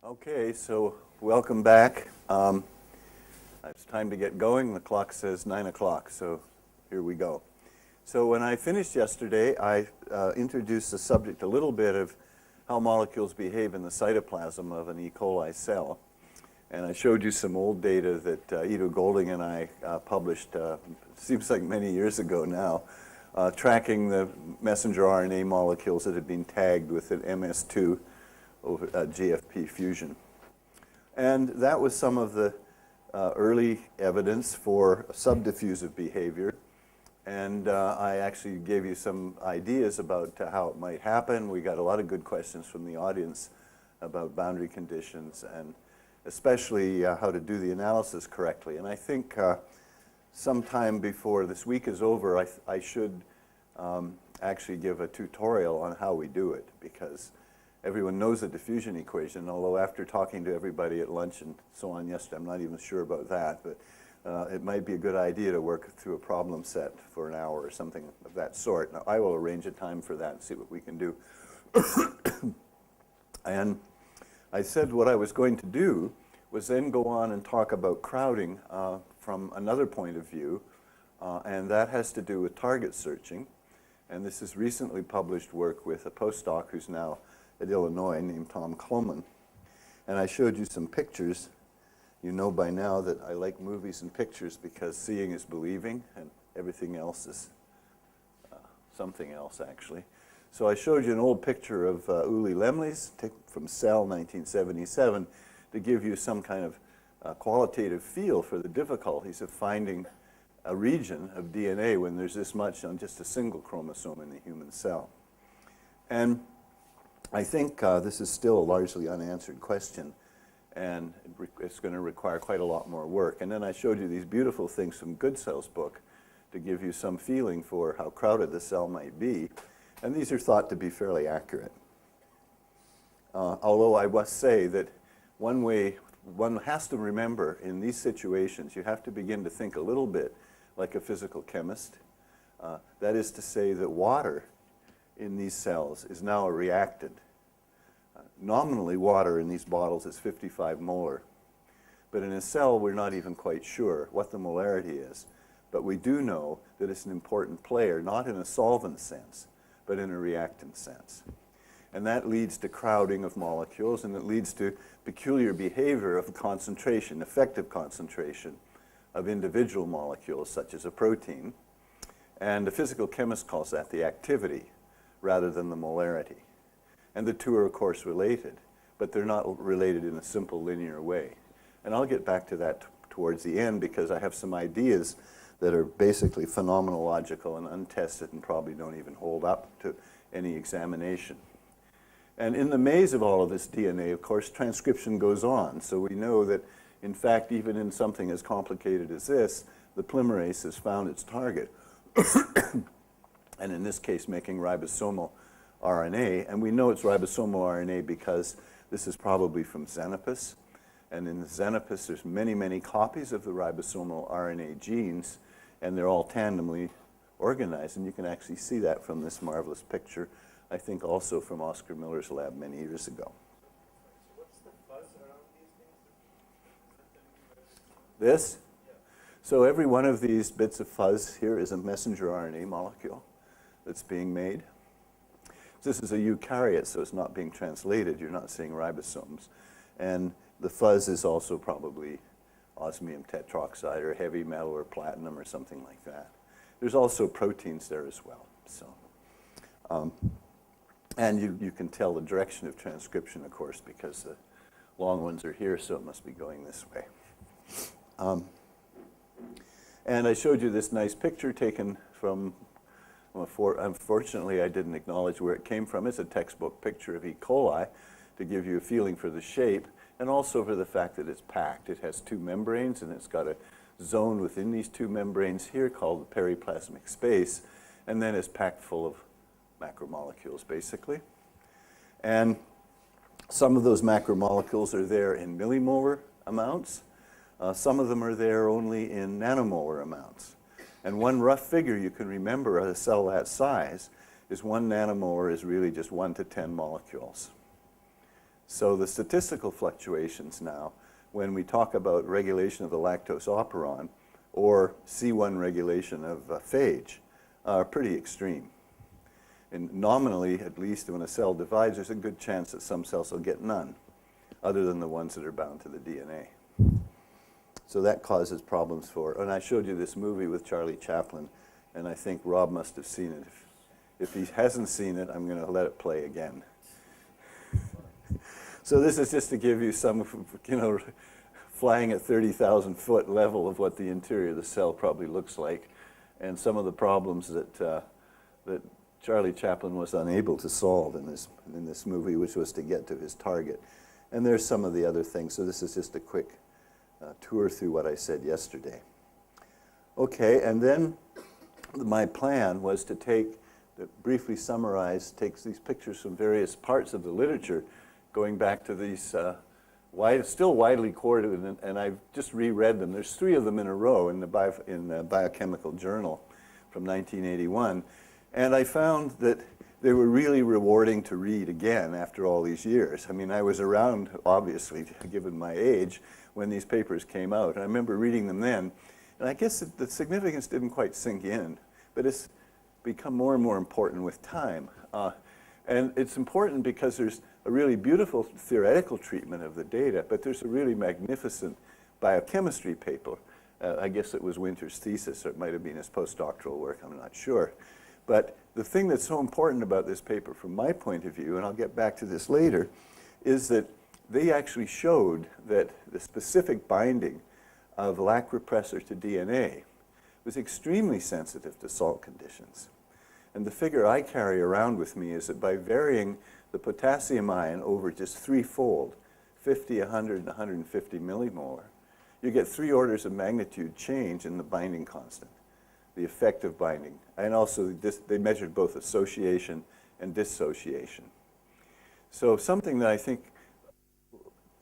Okay, so welcome back. It's time to get going. The clock says 9 o'clock, so here we go. So when I finished yesterday, I introduced the subject a little bit of how molecules behave in the cytoplasm of an E. coli cell. And I showed you some old data that Ido Golding and I published, seems like many years ago now, tracking the messenger RNA molecules that had been tagged with an MS2 over GFP fusion. And that was some of the early evidence for subdiffusive behavior. And I actually gave you some ideas about how it might happen. We got a lot of good questions from the audience about boundary conditions and especially how to do the analysis correctly. And I think sometime before this week is over, I should actually give a tutorial on how we do it, because everyone knows the diffusion equation, although after talking to everybody at lunch and so on yesterday, I'm not even sure about that, but it might be a good idea to work through a problem set for an hour or something of that sort. Now, I will arrange a time for that and see what we can do. And I said what I was going to do was then go on and talk about crowding from another point of view, and that has to do with target searching. And this is recently published work with a postdoc who's now at Illinois named Tom Kloman. And I showed you some pictures. You know by now that I like movies and pictures because seeing is believing and everything else is something else, actually. So I showed you an old picture of Uli Lemley's from Cell 1977 to give you some kind of qualitative feel for the difficulties of finding a region of DNA when there's this much on just a single chromosome in the human cell. And I think this is still a largely unanswered question, and it's going to require quite a lot more work. And then I showed you these beautiful things from Goodsell's book to give you some feeling for how crowded the cell might be. And these are thought to be fairly accurate. Although I must say that one way one has to remember in these situations, you have to begin to think a little bit like a physical chemist. That is to say that water in these cells is now a reactant. Nominally, water in these bottles is 55 molar. But in a cell, we're not even quite sure what the molarity is. But we do know that it's an important player, not in a solvent sense, but in a reactant sense. And that leads to crowding of molecules, and it leads to peculiar behavior of concentration, effective concentration of individual molecules, such as a protein. And the physical chemist calls that the activity rather than the molarity. And the two are, of course, related, but they're not related in a simple linear way. And I'll get back to that towards the end, because I have some ideas that are basically phenomenological and untested and probably don't even hold up to any examination. And in the maze of all of this DNA, of course, transcription goes on. So we know that, in fact, even in something as complicated as this, the polymerase has found its target. And in this case, making ribosomal RNA. And we know it's ribosomal RNA because this is probably from Xenopus. And in the Xenopus, there's many, many copies of the ribosomal RNA genes, and they're all tandemly organized. And you can actually see that from this marvelous picture, I think also from Oscar Miller's lab many years ago. So what's the fuzz around these things? This? Yeah. So every one of these bits of fuzz here is a messenger RNA molecule that's being made. This is a eukaryote, so it's not being translated. You're not seeing ribosomes. And the fuzz is also probably osmium tetroxide or heavy metal or platinum or something like that. There's also proteins there as well. So, and you can tell the direction of transcription, of course, because the long ones are here, so it must be going this way. And I showed you this nice picture taken from, unfortunately, I didn't acknowledge where it came from. It's a textbook picture of E. coli to give you a feeling for the shape and also for the fact that it's packed. It has two membranes, and it's got a zone within these two membranes here called the periplasmic space, and then it's packed full of macromolecules, basically. And some of those macromolecules are there in millimolar amounts. Some of them are there only in nanomolar amounts. And one rough figure you can remember of a cell that size is 1 nanomolar is really just 1 to 10 molecules. So the statistical fluctuations now, when we talk about regulation of the lactose operon or C1 regulation of phage, are pretty extreme. And nominally, at least when a cell divides, there's a good chance that some cells will get none, other than the ones that are bound to the DNA. So that causes problems for, and I showed you this movie with Charlie Chaplin, and I think Rob must have seen it. If he hasn't seen it, I'm going to let it play again. So this is just to give you some, flying at 30,000 foot level of what the interior of the cell probably looks like, and some of the problems that Charlie Chaplin was unable to solve in this movie, which was to get to his target. And there's some of the other things. So this is just a quick tour through what I said yesterday. Okay, and then my plan was to briefly summarize, take these pictures from various parts of the literature, going back to these still widely quoted, and I've just reread them. There's 3 of them in a row in the Biochemical Journal from 1981. And I found that they were really rewarding to read again after all these years. I mean, I was around, obviously, given my age, when these papers came out. And I remember reading them then. And I guess the significance didn't quite sink in, but it's become more and more important with time. And it's important because there's a really beautiful theoretical treatment of the data, but there's a really magnificent biochemistry paper. I guess it was Winter's thesis, or it might have been his postdoctoral work, I'm not sure. But the thing that's so important about this paper from my point of view, and I'll get back to this later, is that they actually showed that the specific binding of lac repressor to DNA was extremely sensitive to salt conditions. And the figure I carry around with me is that by varying the potassium ion over just 3-fold, 50, 100, and 150 millimolar, you get 3 orders of magnitude change in the binding constant, the effective binding. And also, they measured both association and dissociation. So something that I think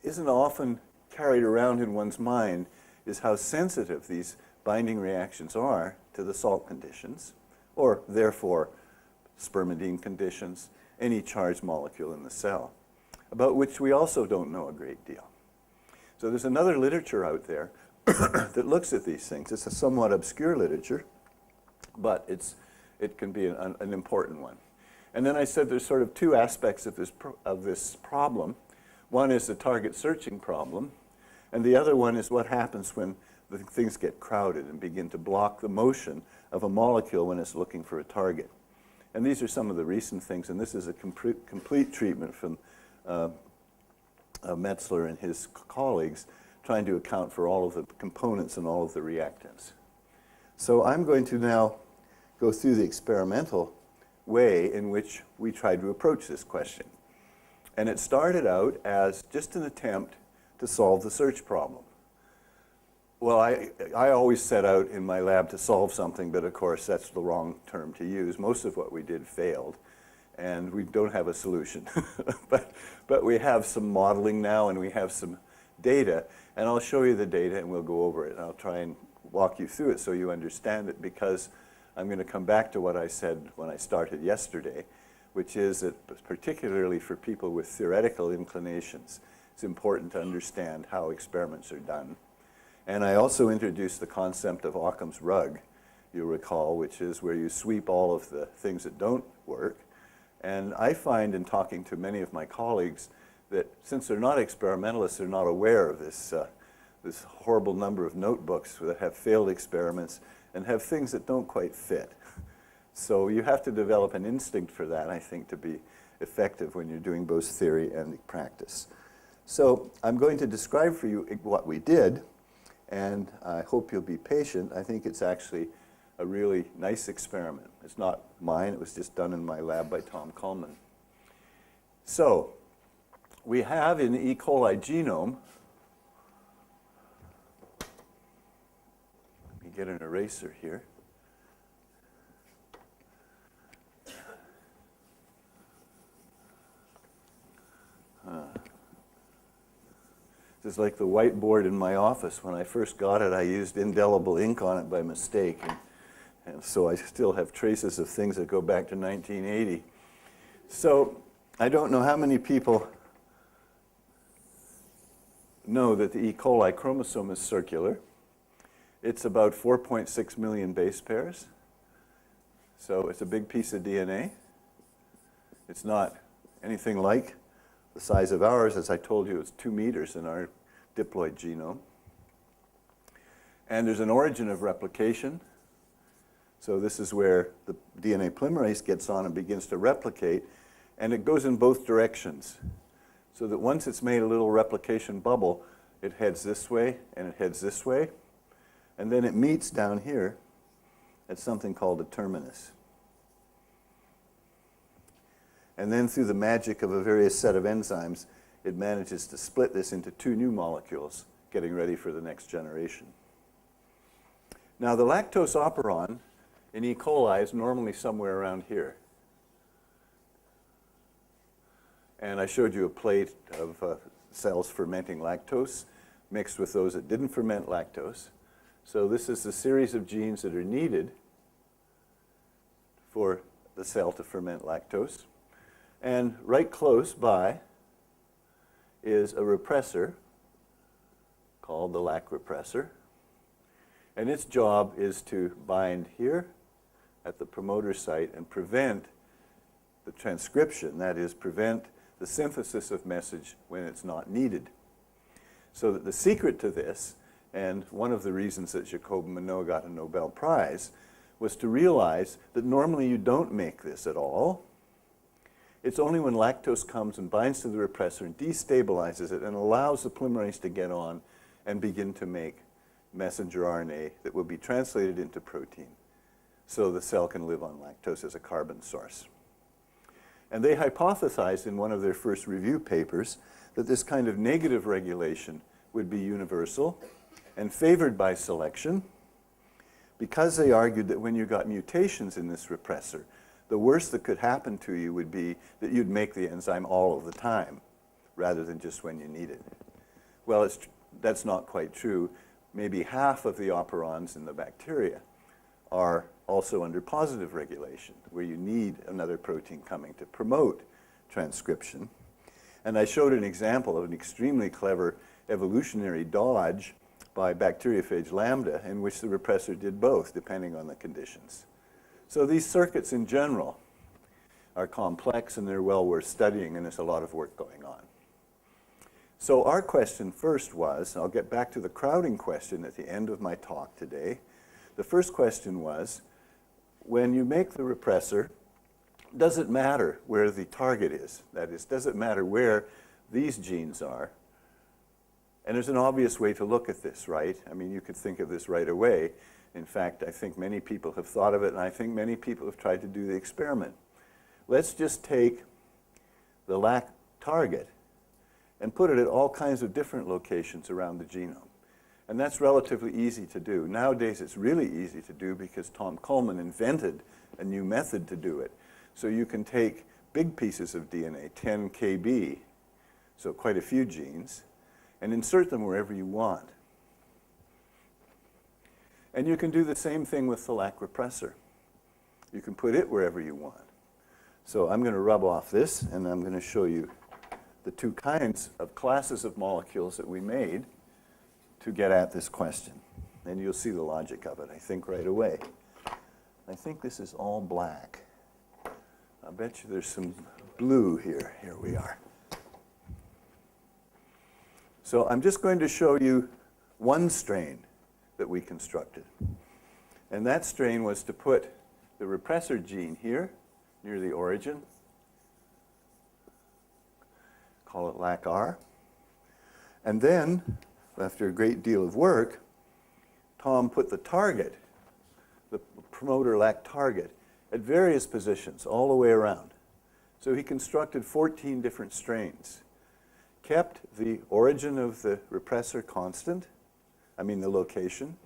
isn't often carried around in one's mind is how sensitive these binding reactions are to the salt conditions, or therefore spermidine conditions, any charged molecule in the cell, about which we also don't know a great deal. So there's another literature out there that looks at these things. It's a somewhat obscure literature, but it can be an important one. And then I said there's sort of 2 aspects of this problem. One is the target searching problem, and the other one is what happens when the things get crowded and begin to block the motion of a molecule when it's looking for a target. And these are some of the recent things, and this is a complete treatment from Metzler and his colleagues, trying to account for all of the components and all of the reactants. So I'm going to now go through the experimental way in which we tried to approach this question. And it started out as just an attempt to solve the search problem. Well, I always set out in my lab to solve something, but of course that's the wrong term to use. Most of what we did failed, and we don't have a solution. but we have some modeling now, and we have some data, and I'll show you the data and we'll go over it. And I'll try and walk you through it so you understand it, because I'm going to come back to what I said when I started yesterday, which is that particularly for people with theoretical inclinations, it's important to understand how experiments are done. And I also introduced the concept of Occam's rug, you'll recall, which is where you sweep all of the things that don't work. And I find in talking to many of my colleagues that since they're not experimentalists, they're not aware of this horrible number of notebooks that have failed experiments and have things that don't quite fit. So you have to develop an instinct for that, I think, to be effective when you're doing both theory and practice. So I'm going to describe for you what we did, and I hope you'll be patient. I think it's actually a really nice experiment. It's not mine. It was just done in my lab by Tom Kuhlman. So we have in the E. coli genome, let me get an eraser here. This is like the whiteboard in my office. When I first got it, I used indelible ink on it by mistake. And so I still have traces of things that go back to 1980. So I don't know how many people know that the E. coli chromosome is circular. It's about 4.6 million base pairs. So it's a big piece of DNA. It's not anything like the size of ours. As I told you, it's 2 meters in our diploid genome. And there's an origin of replication. So this is where the DNA polymerase gets on and begins to replicate, and it goes in both directions. So that once it's made a little replication bubble, it heads this way and it heads this way, and then it meets down here at something called a terminus. And then through the magic of a various set of enzymes, it manages to split this into 2 new molecules, getting ready for the next generation. Now, the lactose operon in E. coli is normally somewhere around here. And I showed you a plate of cells fermenting lactose mixed with those that didn't ferment lactose. So this is the series of genes that are needed for the cell to ferment lactose. And right close by is a repressor called the Lac repressor. And its job is to bind here at the promoter site and prevent the transcription, that is, prevent the synthesis of message when it's not needed. So that the secret to this, and one of the reasons that Jacob Monod got a Nobel Prize, was to realize that normally you don't make this at all. It's only when lactose comes and binds to the repressor and destabilizes it and allows the polymerase to get on and begin to make messenger RNA that will be translated into protein so the cell can live on lactose as a carbon source. And they hypothesized in one of their first review papers that this kind of negative regulation would be universal and favored by selection, because they argued that when you got mutations in this repressor, the worst that could happen to you would be that you'd make the enzyme all of the time, rather than just when you need it. Well, that's not quite true. Maybe half of the operons in the bacteria are also under positive regulation, where you need another protein coming to promote transcription. And I showed an example of an extremely clever evolutionary dodge by bacteriophage lambda, in which the repressor did both, depending on the conditions. So these circuits in general are complex, and they're well worth studying, and there's a lot of work going on. So our question first was, I'll get back to the crowding question at the end of my talk today. The first question was, when you make the repressor, does it matter where the target is? That is, does it matter where these genes are? And there's an obvious way to look at this, right? I mean, you could think of this right away. In fact, I think many people have thought of it, and I think many people have tried to do the experiment. Let's just take the Lac target and put it at all kinds of different locations around the genome. And that's relatively easy to do. Nowadays, it's really easy to do because Tom Coleman invented a new method to do it. So you can take big pieces of DNA, 10 kb, so quite a few genes, and insert them wherever you want. And you can do the same thing with the Lac repressor. You can put it wherever you want. So I'm going to rub off this, and I'm going to show you the 2 kinds of classes of molecules that we made to get at this question. And you'll see the logic of it, I think, right away. I think this is all black. I bet you there's some blue here. Here we are. So I'm just going to show you one strain that we constructed. And that strain was to put the repressor gene here, near the origin. Call it LAC-R. And then, after a great deal of work, Tom put the target, the promoter Lac target, at various positions all the way around. So he constructed 14 different strains, kept the origin of the repressor constant, the location,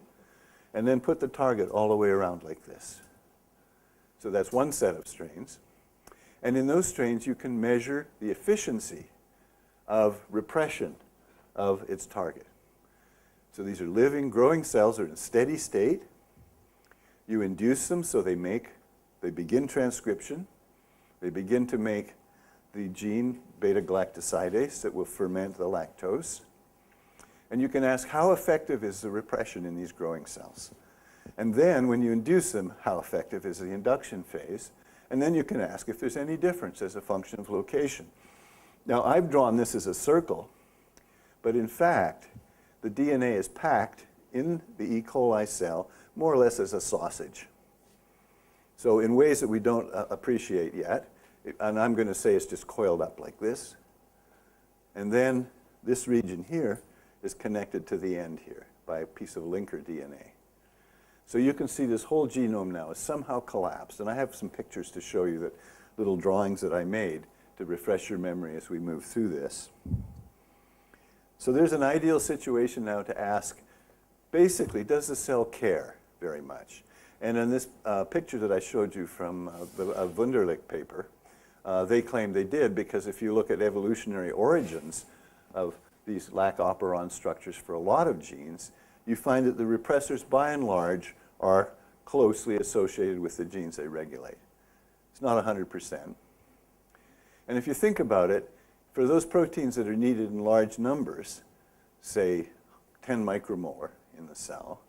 and then put the target all the way around like this. So that's one set of strains. And in those strains, you can measure the efficiency of repression of its target. So these are living, growing cells that are in a steady state. You induce them so they begin transcription. They begin to make the gene beta-galactosidase that will ferment the lactose. And you can ask, how effective is the repression in these growing cells? And then, when you induce them, how effective is the induction phase? And then you can ask if there's any difference as a function of location. Now, I've drawn this as a circle, but in fact, the DNA is packed in the E. coli cell more or less as a sausage. So in ways that we don't appreciate yet, and I'm going to say it's just coiled up like this, and then this region here is connected to the end here by a piece of linker DNA. So you can see this whole genome now is somehow collapsed, and I have some pictures to show you, that little drawings that I made to refresh your memory as we move through this. So there's an ideal situation now to ask, basically, does the cell care very much? And in this picture that I showed you from the Wunderlich paper, they claim they did, because if you look at evolutionary origins of these lac operon structures for a lot of genes, you find that the repressors, by and large, are closely associated with the genes they regulate. It's not 100%. And if you think about it, for those proteins that are needed in large numbers, say 10 micromolar in the cell,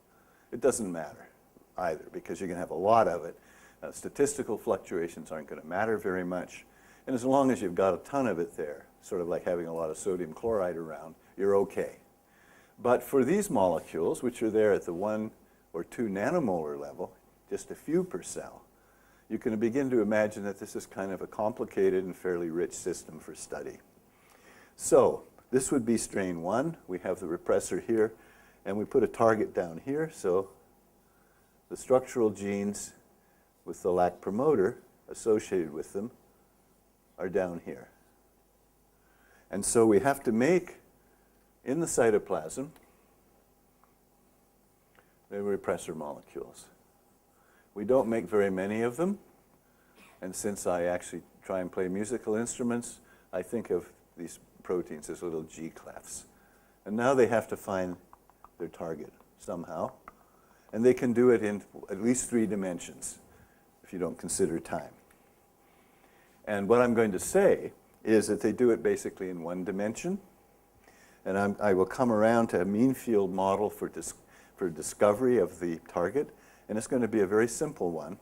it doesn't matter either, because you're going to have a lot of it. Statistical fluctuations aren't going to matter very much. And as long as you've got a ton of it there, sort of like having a lot of sodium chloride around, you're okay. But for these molecules, which are there at the 1 or 2 nanomolar level, just a few per cell, you can begin to imagine that this is kind of a complicated and fairly rich system for study. So this would be strain 1. We have the repressor here, and we put a target down here. So the structural genes with the lac promoter associated with them are down here. And so we have to make, in the cytoplasm, the repressor molecules. We don't make very many of them, and since I actually try and play musical instruments, I think of these proteins as little G clefs. And now they have to find their target somehow, and they can do it in at least 3 dimensions, if you don't consider time. And what I'm going to say is that they do it basically in 1 dimension, and I will come around to a mean field model for discovery of the target, and it's going to be a very simple one.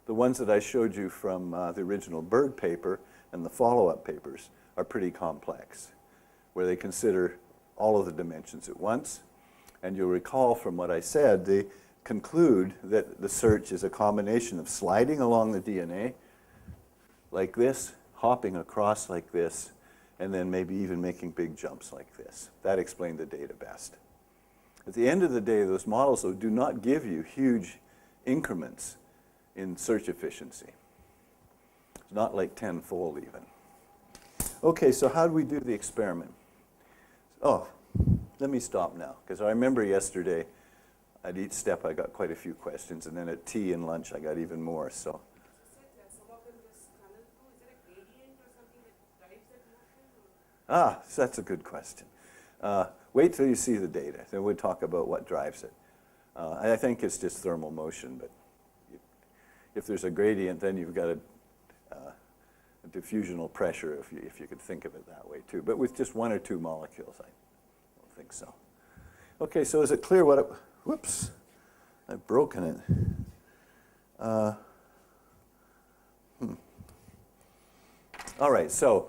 The ones that I showed you from the original Bird paper and the follow-up papers are pretty complex, where they consider all of the dimensions at once. And you'll recall from what I said, they conclude that the search is a combination of sliding along the DNA like this, hopping across like this, and then maybe even making big jumps like this. That explained the data best. At the end of the day, those models, though, do not give you huge increments in search efficiency. It's not like 10-fold even. Okay, so how do we do the experiment? Oh, let me stop now, because I remember yesterday at each step I got quite a few questions, and then at tea and lunch I got even more. So. Ah, so that's a good question. Wait till you see the data, then we'll talk about what drives it. I think it's just thermal motion, but if there's a gradient, then you've got a diffusional pressure, if you could think of it that way too. But with just 1 or 2 molecules, I don't think so. Okay, so is it clear what it, whoops, I've broken it. All right, so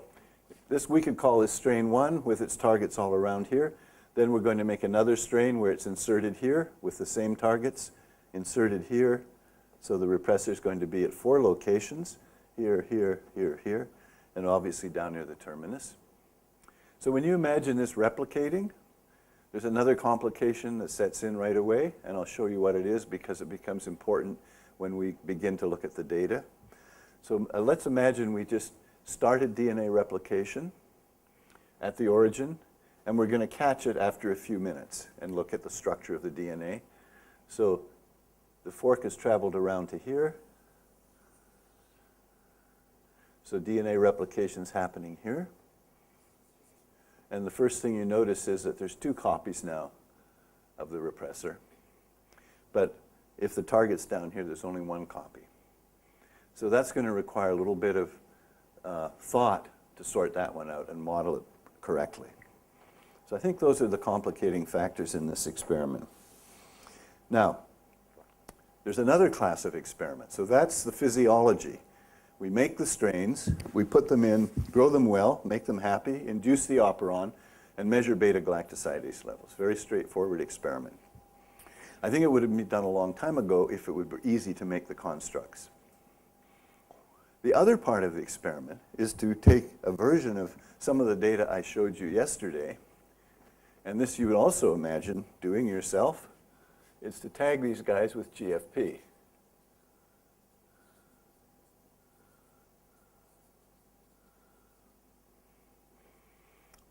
we could call this strain 1 with its targets all around here. Then we're going to make another strain where it's inserted here with the same targets, inserted here. So the repressor is going to be at 4 locations, here, here, here, here, and obviously down near the terminus. So when you imagine this replicating, there's another complication that sets in right away, and I'll show you what it is because it becomes important when we begin to look at the data. So let's imagine we just started DNA replication at the origin, and we're going to catch it after a few minutes and look at the structure of the DNA. So the fork has traveled around to here. So DNA replication is happening here. And the first thing you notice is that there's 2 copies now of the repressor. But if the target's down here, there's only 1 copy. So that's going to require a little bit of thought to sort that one out and model it correctly. So I think those are the complicating factors in this experiment. Now, there's another class of experiment. So that's the physiology. We make the strains, we put them in, grow them well, make them happy, induce the operon, and measure beta-galactosidase levels. Very straightforward experiment. I think it would have been done a long time ago if it would be easy to make the constructs. The other part of the experiment is to take a version of some of the data I showed you yesterday, and this you would also imagine doing yourself, is to tag these guys with GFP.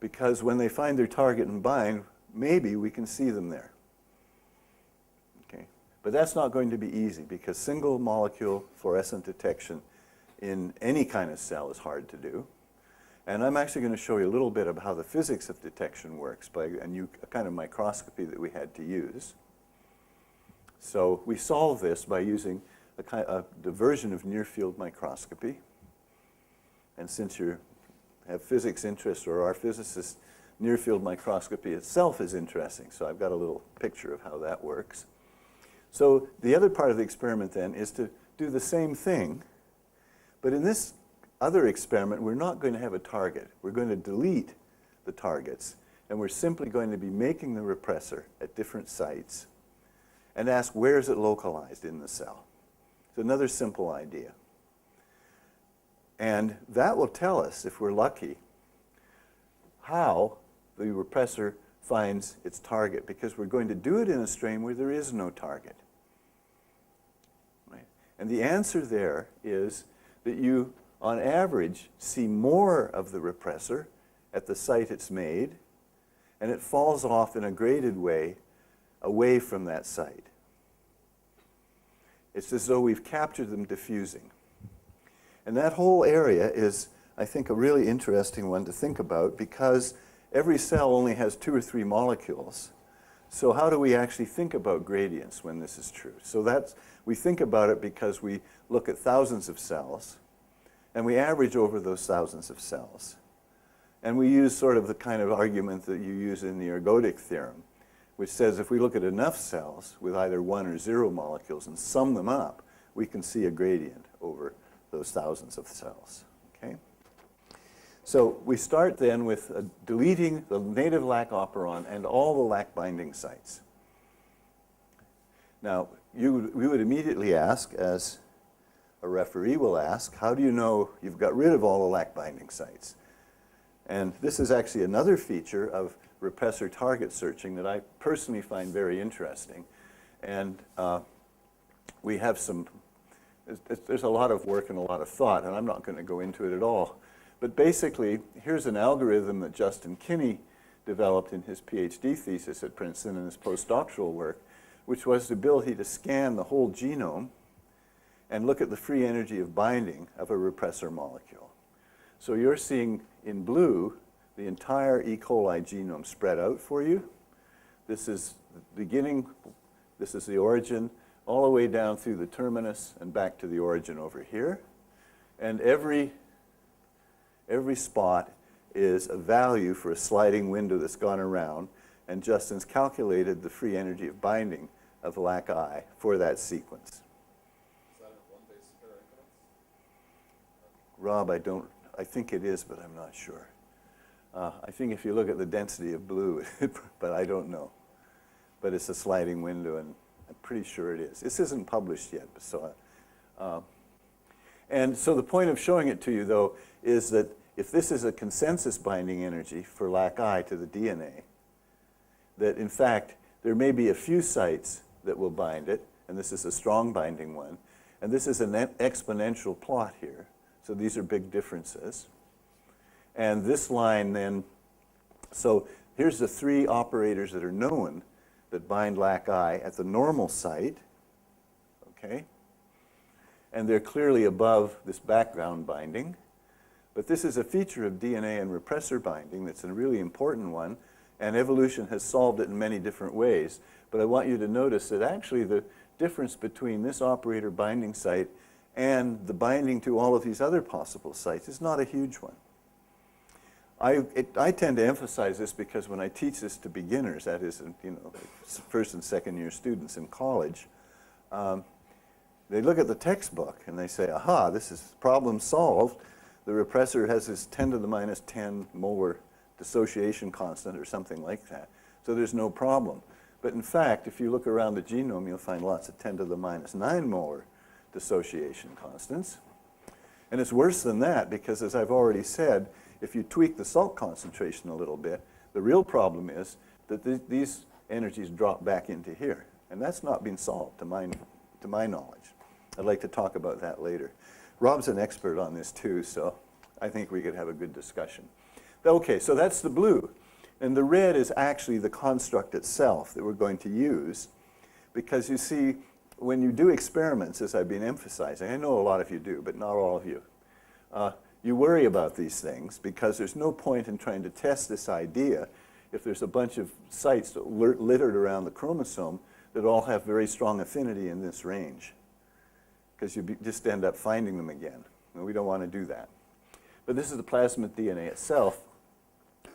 Because when they find their target and bind, maybe we can see them there. Okay? But that's not going to be easy because single molecule fluorescent detection in any kind of cell is hard to do. And I'm actually going to show you a little bit of how the physics of detection works by a kind of microscopy that we had to use. So we solve this by using the version of near-field microscopy. And since you have physics interests or are physicists, near-field microscopy itself is interesting. So I've got a little picture of how that works. So the other part of the experiment then is to do the same thing, but in this other experiment, we're not going to have a target. We're going to delete the targets, and we're simply going to be making the repressor at different sites and ask where is it localized in the cell. It's another simple idea. And that will tell us, if we're lucky, how the repressor finds its target, because we're going to do it in a strain where there is no target. Right? And the answer there is that you, on average, see more of the repressor at the site it's made, and it falls off in a graded way away from that site. It's as though we've captured them diffusing. And that whole area is, I think, a really interesting one to think about because every cell only has 2 or 3 molecules. So how do we actually think about gradients when this is true? So we think about it because we look at thousands of cells, and we average over those thousands of cells. And we use sort of the kind of argument that you use in the ergodic theorem, which says if we look at enough cells with either 1 or 0 molecules and sum them up, we can see a gradient over those thousands of cells. Okay? So we start then with deleting the native lac operon and all the lac binding sites. Now, we would immediately ask, as a referee will ask, how do you know you've got rid of all the lac binding sites? And this is actually another feature of repressor target searching that I personally find very interesting. And we have there's a lot of work and a lot of thought, and I'm not going to go into it at all. But basically, here's an algorithm that Justin Kinney developed in his PhD thesis at Princeton and his postdoctoral work, which was the ability to scan the whole genome and look at the free energy of binding of a repressor molecule. So you're seeing in blue the entire E. coli genome spread out for you. This is the beginning, this is the origin, all the way down through the terminus and back to the origin over here. And every spot is a value for a sliding window that's gone around, and Justin's calculated the free energy of binding of Laci for that sequence. Is that a one-base pair evidence? Rob, I think it is, but I'm not sure. I think if you look at the density of blue, but I don't know. But it's a sliding window, and I'm pretty sure it is. This isn't published yet, and so the point of showing it to you, though, is that if this is a consensus binding energy for Laci to the DNA, that in fact there may be a few sites that will bind it, and this is a strong binding one, and this is an exponential plot here. So these are big differences. And this line then, so here's the 3 operators that are known that bind Laci at the normal site, okay? And they're clearly above this background binding. But this is a feature of DNA and repressor binding that's a really important one, and evolution has solved it in many different ways. But I want you to notice that actually the difference between this operator binding site and the binding to all of these other possible sites is not a huge one. I tend to emphasize this because when I teach this to beginners, that is, first and second year students in college, they look at the textbook and they say, aha, this is problem solved. The repressor has this 10 to the minus 10 molar dissociation constant or something like that. So there's no problem. But in fact, if you look around the genome, you'll find lots of 10 to the minus 9 molar dissociation constants. And it's worse than that because, as I've already said, if you tweak the salt concentration a little bit, the real problem is that these energies drop back into here. And that's not been solved to my knowledge. I'd like to talk about that later. Rob's an expert on this too, so I think we could have a good discussion. Okay, so that's the blue. And the red is actually the construct itself that we're going to use. Because you see, when you do experiments, as I've been emphasizing, I know a lot of you do, but not all of you, you worry about these things because there's no point in trying to test this idea if there's a bunch of sites littered around the chromosome that all have very strong affinity in this range. Because you just end up finding them again. And we don't want to do that. But this is the plasmid DNA itself.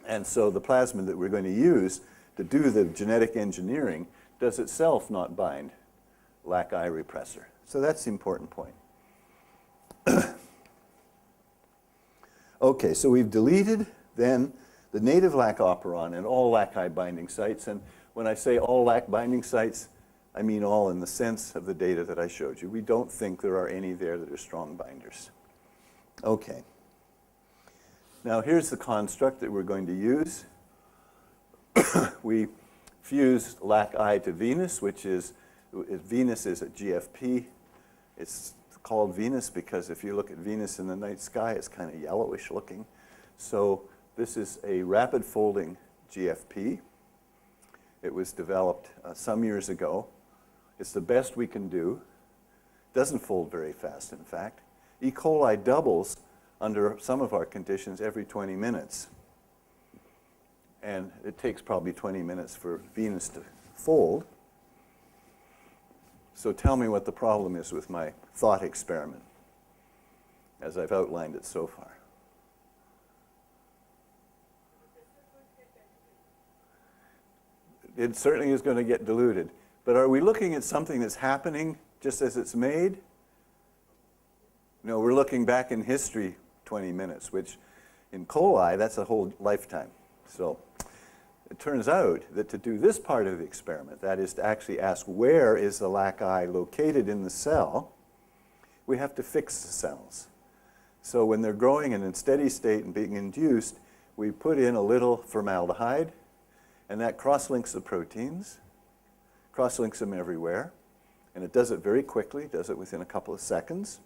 And so the plasmid that we're going to use to do the genetic engineering does itself not bind Laci repressor. So that's the important point. Okay, so we've deleted then the native Lac operon and all Laci binding sites. And when I say all Lac binding sites, I mean all in the sense of the data that I showed you. We don't think there are any there that are strong binders. Okay. Now here's the construct that we're going to use. We fuse Laci to Venus, which is, Venus is at GFP. It's called Venus because if you look at Venus in the night sky, it's kind of yellowish looking. So this is a rapid folding GFP. It was developed some years ago. It's the best we can do. Doesn't fold very fast, in fact. E. coli doubles under some of our conditions every 20 minutes. And it takes probably 20 minutes for Venus to fold. So tell me what the problem is with my thought experiment, as I've outlined it so far. It certainly is going to get diluted. But are we looking at something that's happening just as it's made? No, we're looking back in history 20 minutes, which in coli, that's a whole lifetime. So it turns out that to do this part of the experiment, that is to actually ask where is the Laci located in the cell, we have to fix the cells. So when they're growing and in steady state and being induced, we put in a little formaldehyde, and that cross-links the proteins, cross-links them everywhere, and it does it very quickly, does it within a couple of seconds.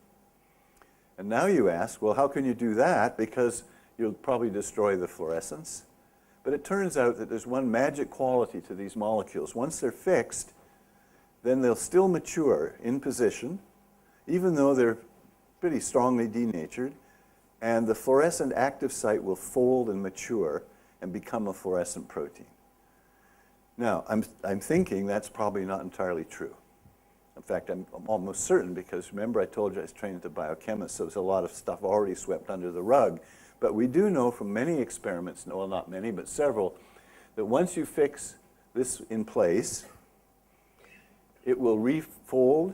And now you ask, well, how can you do that? Because you'll probably destroy the fluorescence. But it turns out that there's one magic quality to these molecules. Once they're fixed, then they'll still mature in position, even though they're pretty strongly denatured, and the fluorescent active site will fold and mature and become a fluorescent protein. Now, I'm thinking that's probably not entirely true. In fact, I'm almost certain because remember I told you I was trained as a biochemist, so there's a lot of stuff already swept under the rug. But we do know from many experiments, well, not many, but several, that once you fix this in place, it will refold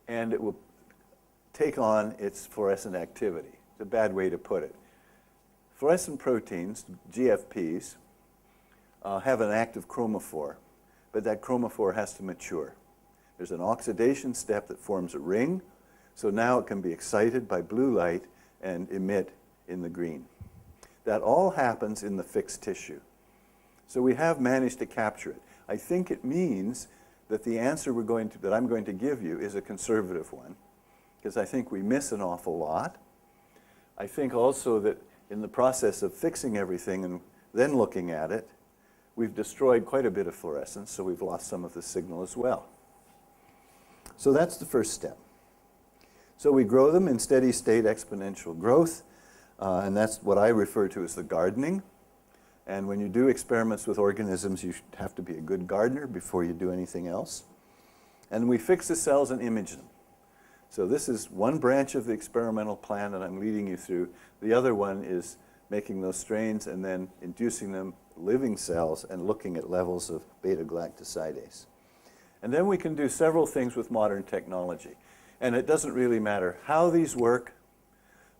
and it will take on its fluorescent activity. It's a bad way to put it. Fluorescent proteins, GFPs, have an active chromophore, but that chromophore has to mature. There's an oxidation step that forms a ring, so now it can be excited by blue light and emit in the green. That all happens in the fixed tissue. So we have managed to capture it. I think it means that the answer that I'm going to give you is a conservative one, because I think we miss an awful lot. I think also that in the process of fixing everything and then looking at it, we've destroyed quite a bit of fluorescence, so we've lost some of the signal as well. So that's the first step. So we grow them in steady state exponential growth, and that's what I refer to as the gardening. And when you do experiments with organisms, you have to be a good gardener before you do anything else. And we fix the cells and image them. So this is one branch of the experimental plan that I'm leading you through. The other one is making those strains and then inducing them, living cells, and looking at levels of beta-galactosidase. And then we can do several things with modern technology. And it doesn't really matter how these work,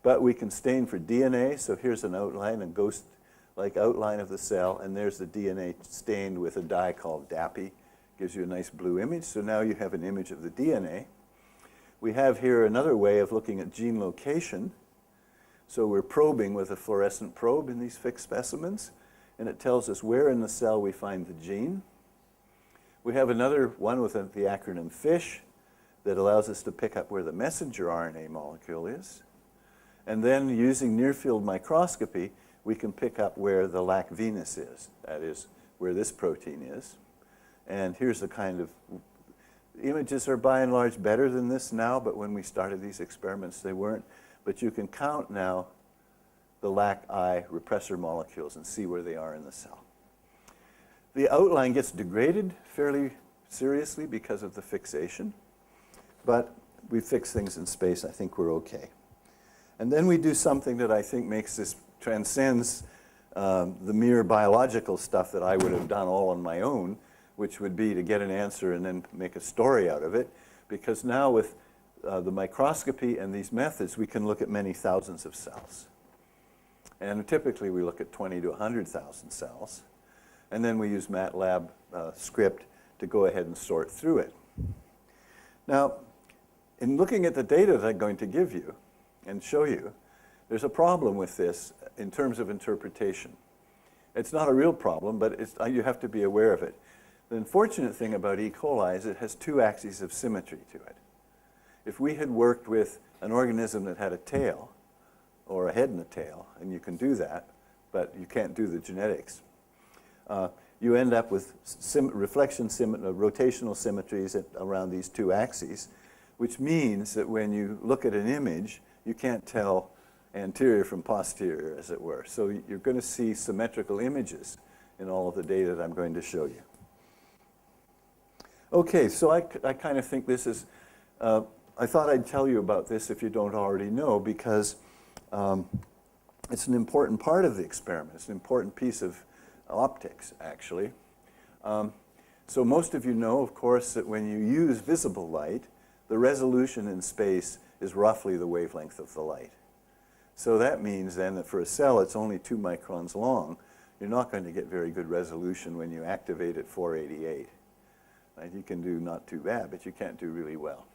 but we can stain for DNA. So here's an outline, a ghost-like outline of the cell, and there's the DNA stained with a dye called DAPI. Gives you a nice blue image. So now you have an image of the DNA. We have here another way of looking at gene location. So we're probing with a fluorescent probe in these fixed specimens, and it tells us where in the cell we find the gene. We have another one with the acronym FISH that allows us to pick up where the messenger RNA molecule is. And then using near-field microscopy, we can pick up where the lac venus is, that is, where this protein is. And here's the kind of images are by and large better than this now, but when we started these experiments, they weren't. But you can count now the lac-I repressor molecules and see where they are in the cell. The outline gets degraded fairly seriously because of the fixation, but we fix things in space. I think we're okay. And then we do something that I think makes this transcends the mere biological stuff that I would have done all on my own, which would be to get an answer and then make a story out of it, because now with the microscopy and these methods, we can look at many thousands of cells. And typically we look at 20 to 100,000 cells. And then we use MATLAB script to go ahead and sort through it. Now, in looking at the data that I'm going to give you and show you, there's a problem with this in terms of interpretation. It's not a real problem, but you have to be aware of it. The unfortunate thing about E. coli is it has two axes of symmetry to it. If we had worked with an organism that had a tail, or a head and a tail, and you can do that, but you can't do the genetics, you end up with rotational symmetries around these two axes, which means that when you look at an image, you can't tell anterior from posterior, as it were. So you're going to see symmetrical images in all of the data that I'm going to show you. Okay, so I kind of think this is, I thought I'd tell you about this if you don't already know, because it's an important part of the experiment. It's an important piece of optics, actually. So most of you know, of course, that when you use visible light, the resolution in space is roughly the wavelength of the light. So that means then that for a cell it's only 2 microns long. You're not going to get very good resolution when you activate at 488. Right? You can do not too bad, but you can't do really well.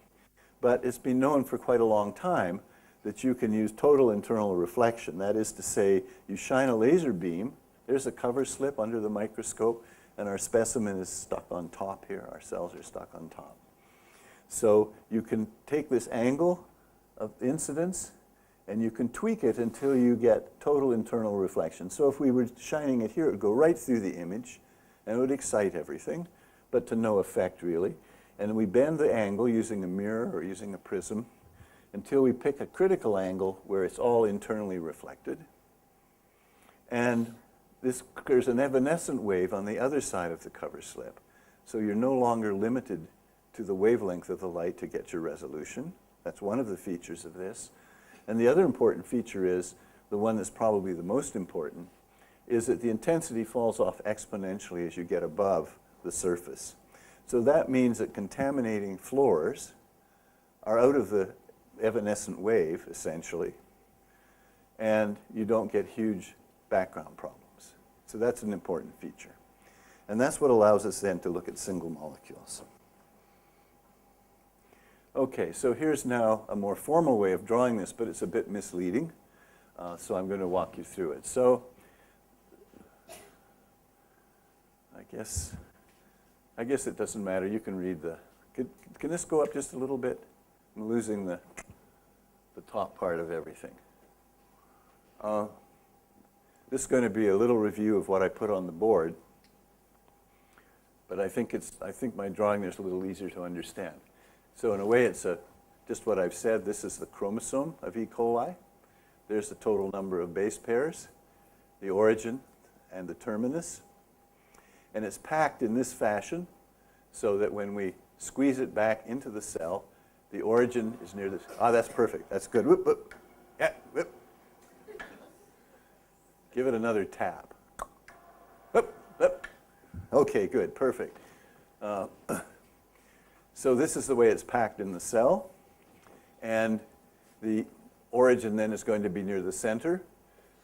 But it's been known for quite a long time that you can use total internal reflection. That is to say, you shine a laser beam, there's a cover slip under the microscope, and our specimen is stuck on top here. Our cells are stuck on top. So you can take this angle of incidence, and you can tweak it until you get total internal reflection. So if we were shining it here, it would go right through the image, and it would excite everything, but to no effect, really. And we bend the angle using a mirror or using a prism until we pick a critical angle where it's all internally reflected. And there's an evanescent wave on the other side of the cover slip. So you're no longer limited to the wavelength of the light to get your resolution. That's one of the features of this. And the other important feature is, the one that's probably the most important, is that the intensity falls off exponentially as you get above the surface. So that means that contaminating fluors are out of the evanescent wave, essentially, and you don't get huge background problems. So that's an important feature. And that's what allows us then to look at single molecules. Okay, so here's now a more formal way of drawing this, but it's a bit misleading. So I'm going to walk you through it. So I guess it doesn't matter. You can read the... Can this go up just a little bit? I'm losing the top part of everything. This is going to be a little review of what I put on the board. But I think my drawing there is a little easier to understand. So in a way, it's just what I've said. This is the chromosome of E. coli. There's the total number of base pairs, the origin, and the terminus. And it's packed in this fashion so that when we squeeze it back into the cell, the origin is near this. Ah, that's perfect. That's good. Whoop, whoop. Yeah, whoop. Give it another tap. Up, up. Okay, good, perfect. So this is the way it's packed in the cell. And the origin then is going to be near the center.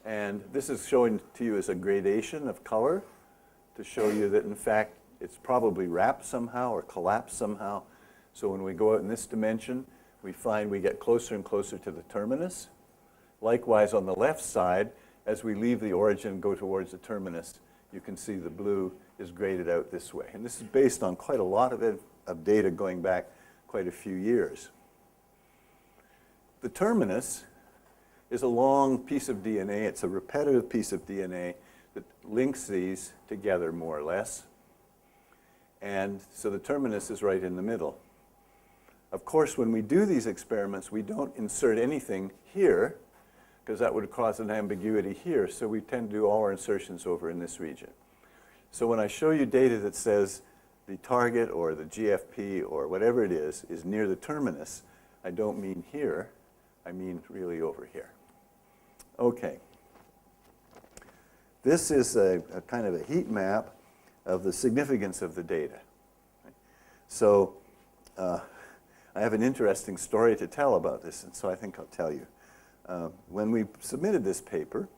And this is showing to you as a gradation of color to show you that, in fact, it's probably wrapped somehow or collapsed somehow. So when we go out in this dimension, we find we get closer and closer to the terminus. Likewise, on the left side, as we leave the origin and go towards the terminus, you can see the blue is graded out this way. And this is based on quite a lot of data going back quite a few years. The terminus is a long piece of DNA. It's a repetitive piece of DNA that links these together more or less. And so the terminus is right in the middle. Of course, when we do these experiments, we don't insert anything here because that would cause an ambiguity here. So we tend to do all our insertions over in this region. So when I show you data that says the target or the GFP or whatever it is near the terminus, I don't mean here. I mean really over here. Okay. This is a kind of a heat map of the significance of the data. So I have an interesting story to tell about this, and so I think I'll tell you. When we submitted this paper,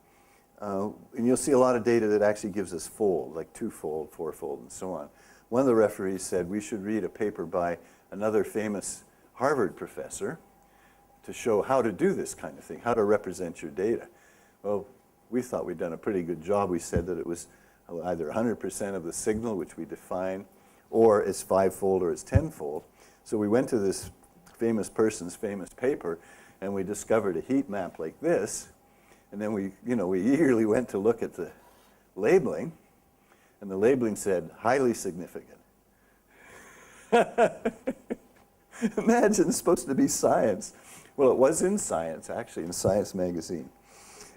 and you'll see a lot of data that actually gives us fold, like two-fold, four-fold, and so on. One of the referees said we should read a paper by another famous Harvard professor to show how to do this kind of thing, how to represent your data. Well, we thought we'd done a pretty good job. We said that it was either 100% of the signal, which we define, or it's five-fold or it's tenfold. So we went to this famous person's famous paper, and we discovered a heat map like this. And then we eagerly went to look at the labeling, and the labeling said, highly significant. Imagine, it's supposed to be science. Well, it was in Science, actually, in Science magazine.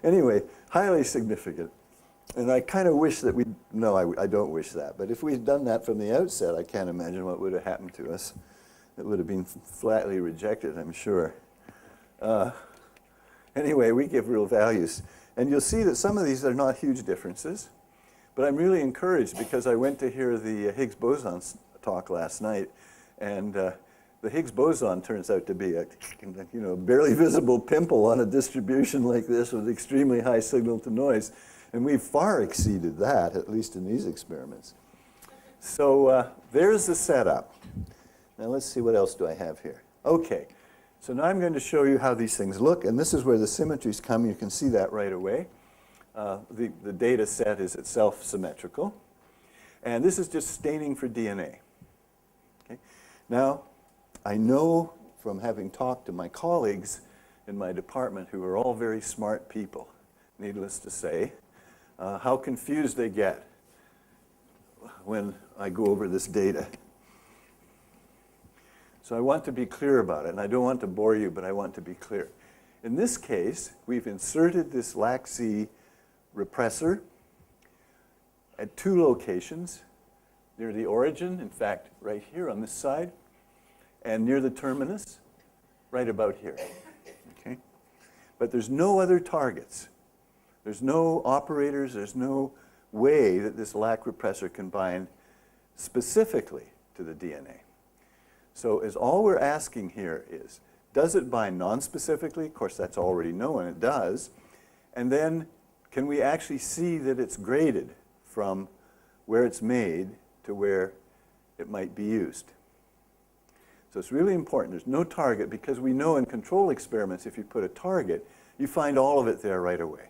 Anyway, highly significant. And I kind of wish that I don't wish that. But if we'd done that from the outset, I can't imagine what would have happened to us. It would have been flatly rejected, I'm sure. Anyway, we give real values. And you'll see that some of these are not huge differences. But I'm really encouraged because I went to hear the Higgs boson talk last night. And the Higgs boson turns out to be a barely visible pimple on a distribution like this with extremely high signal to noise. And we've far exceeded that, at least in these experiments. So there's the setup. Now let's see, what else do I have here? Okay, so now I'm going to show you how these things look, and this is where the symmetries come. You can see that right away. The data set is itself symmetrical. And this is just staining for DNA. Okay? Now, I know from having talked to my colleagues in my department, who are all very smart people, needless to say, how confused they get when I go over this data. So I want to be clear about it, and I don't want to bore you, but I want to be clear. In this case, we've inserted this Laci repressor at two locations, near the origin, in fact, right here on this side, and near the terminus, right about here. Okay? But there's no other targets. There's no operators, there's no way that this Lac repressor can bind specifically to the DNA. So all we're asking here is, does it bind non-specifically? Of course, that's already known, it does. And then, can we actually see that it's graded from where it's made to where it might be used? So it's really important. There's no target, because we know in control experiments, if you put a target, you find all of it there right away.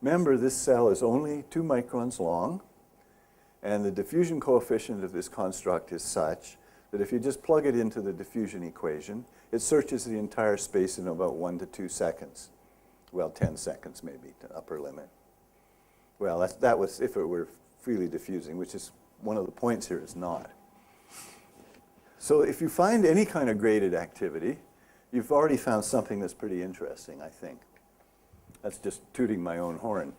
Remember, this cell is only 2 microns long, and the diffusion coefficient of this construct is such that if you just plug it into the diffusion equation, it searches the entire space in about 1 to 2 seconds. Well, 10 seconds maybe, the upper limit. Well, that was if it were freely diffusing, which is one of the points here, is not. So if you find any kind of graded activity, you've already found something that's pretty interesting, I think. That's just tooting my own horn,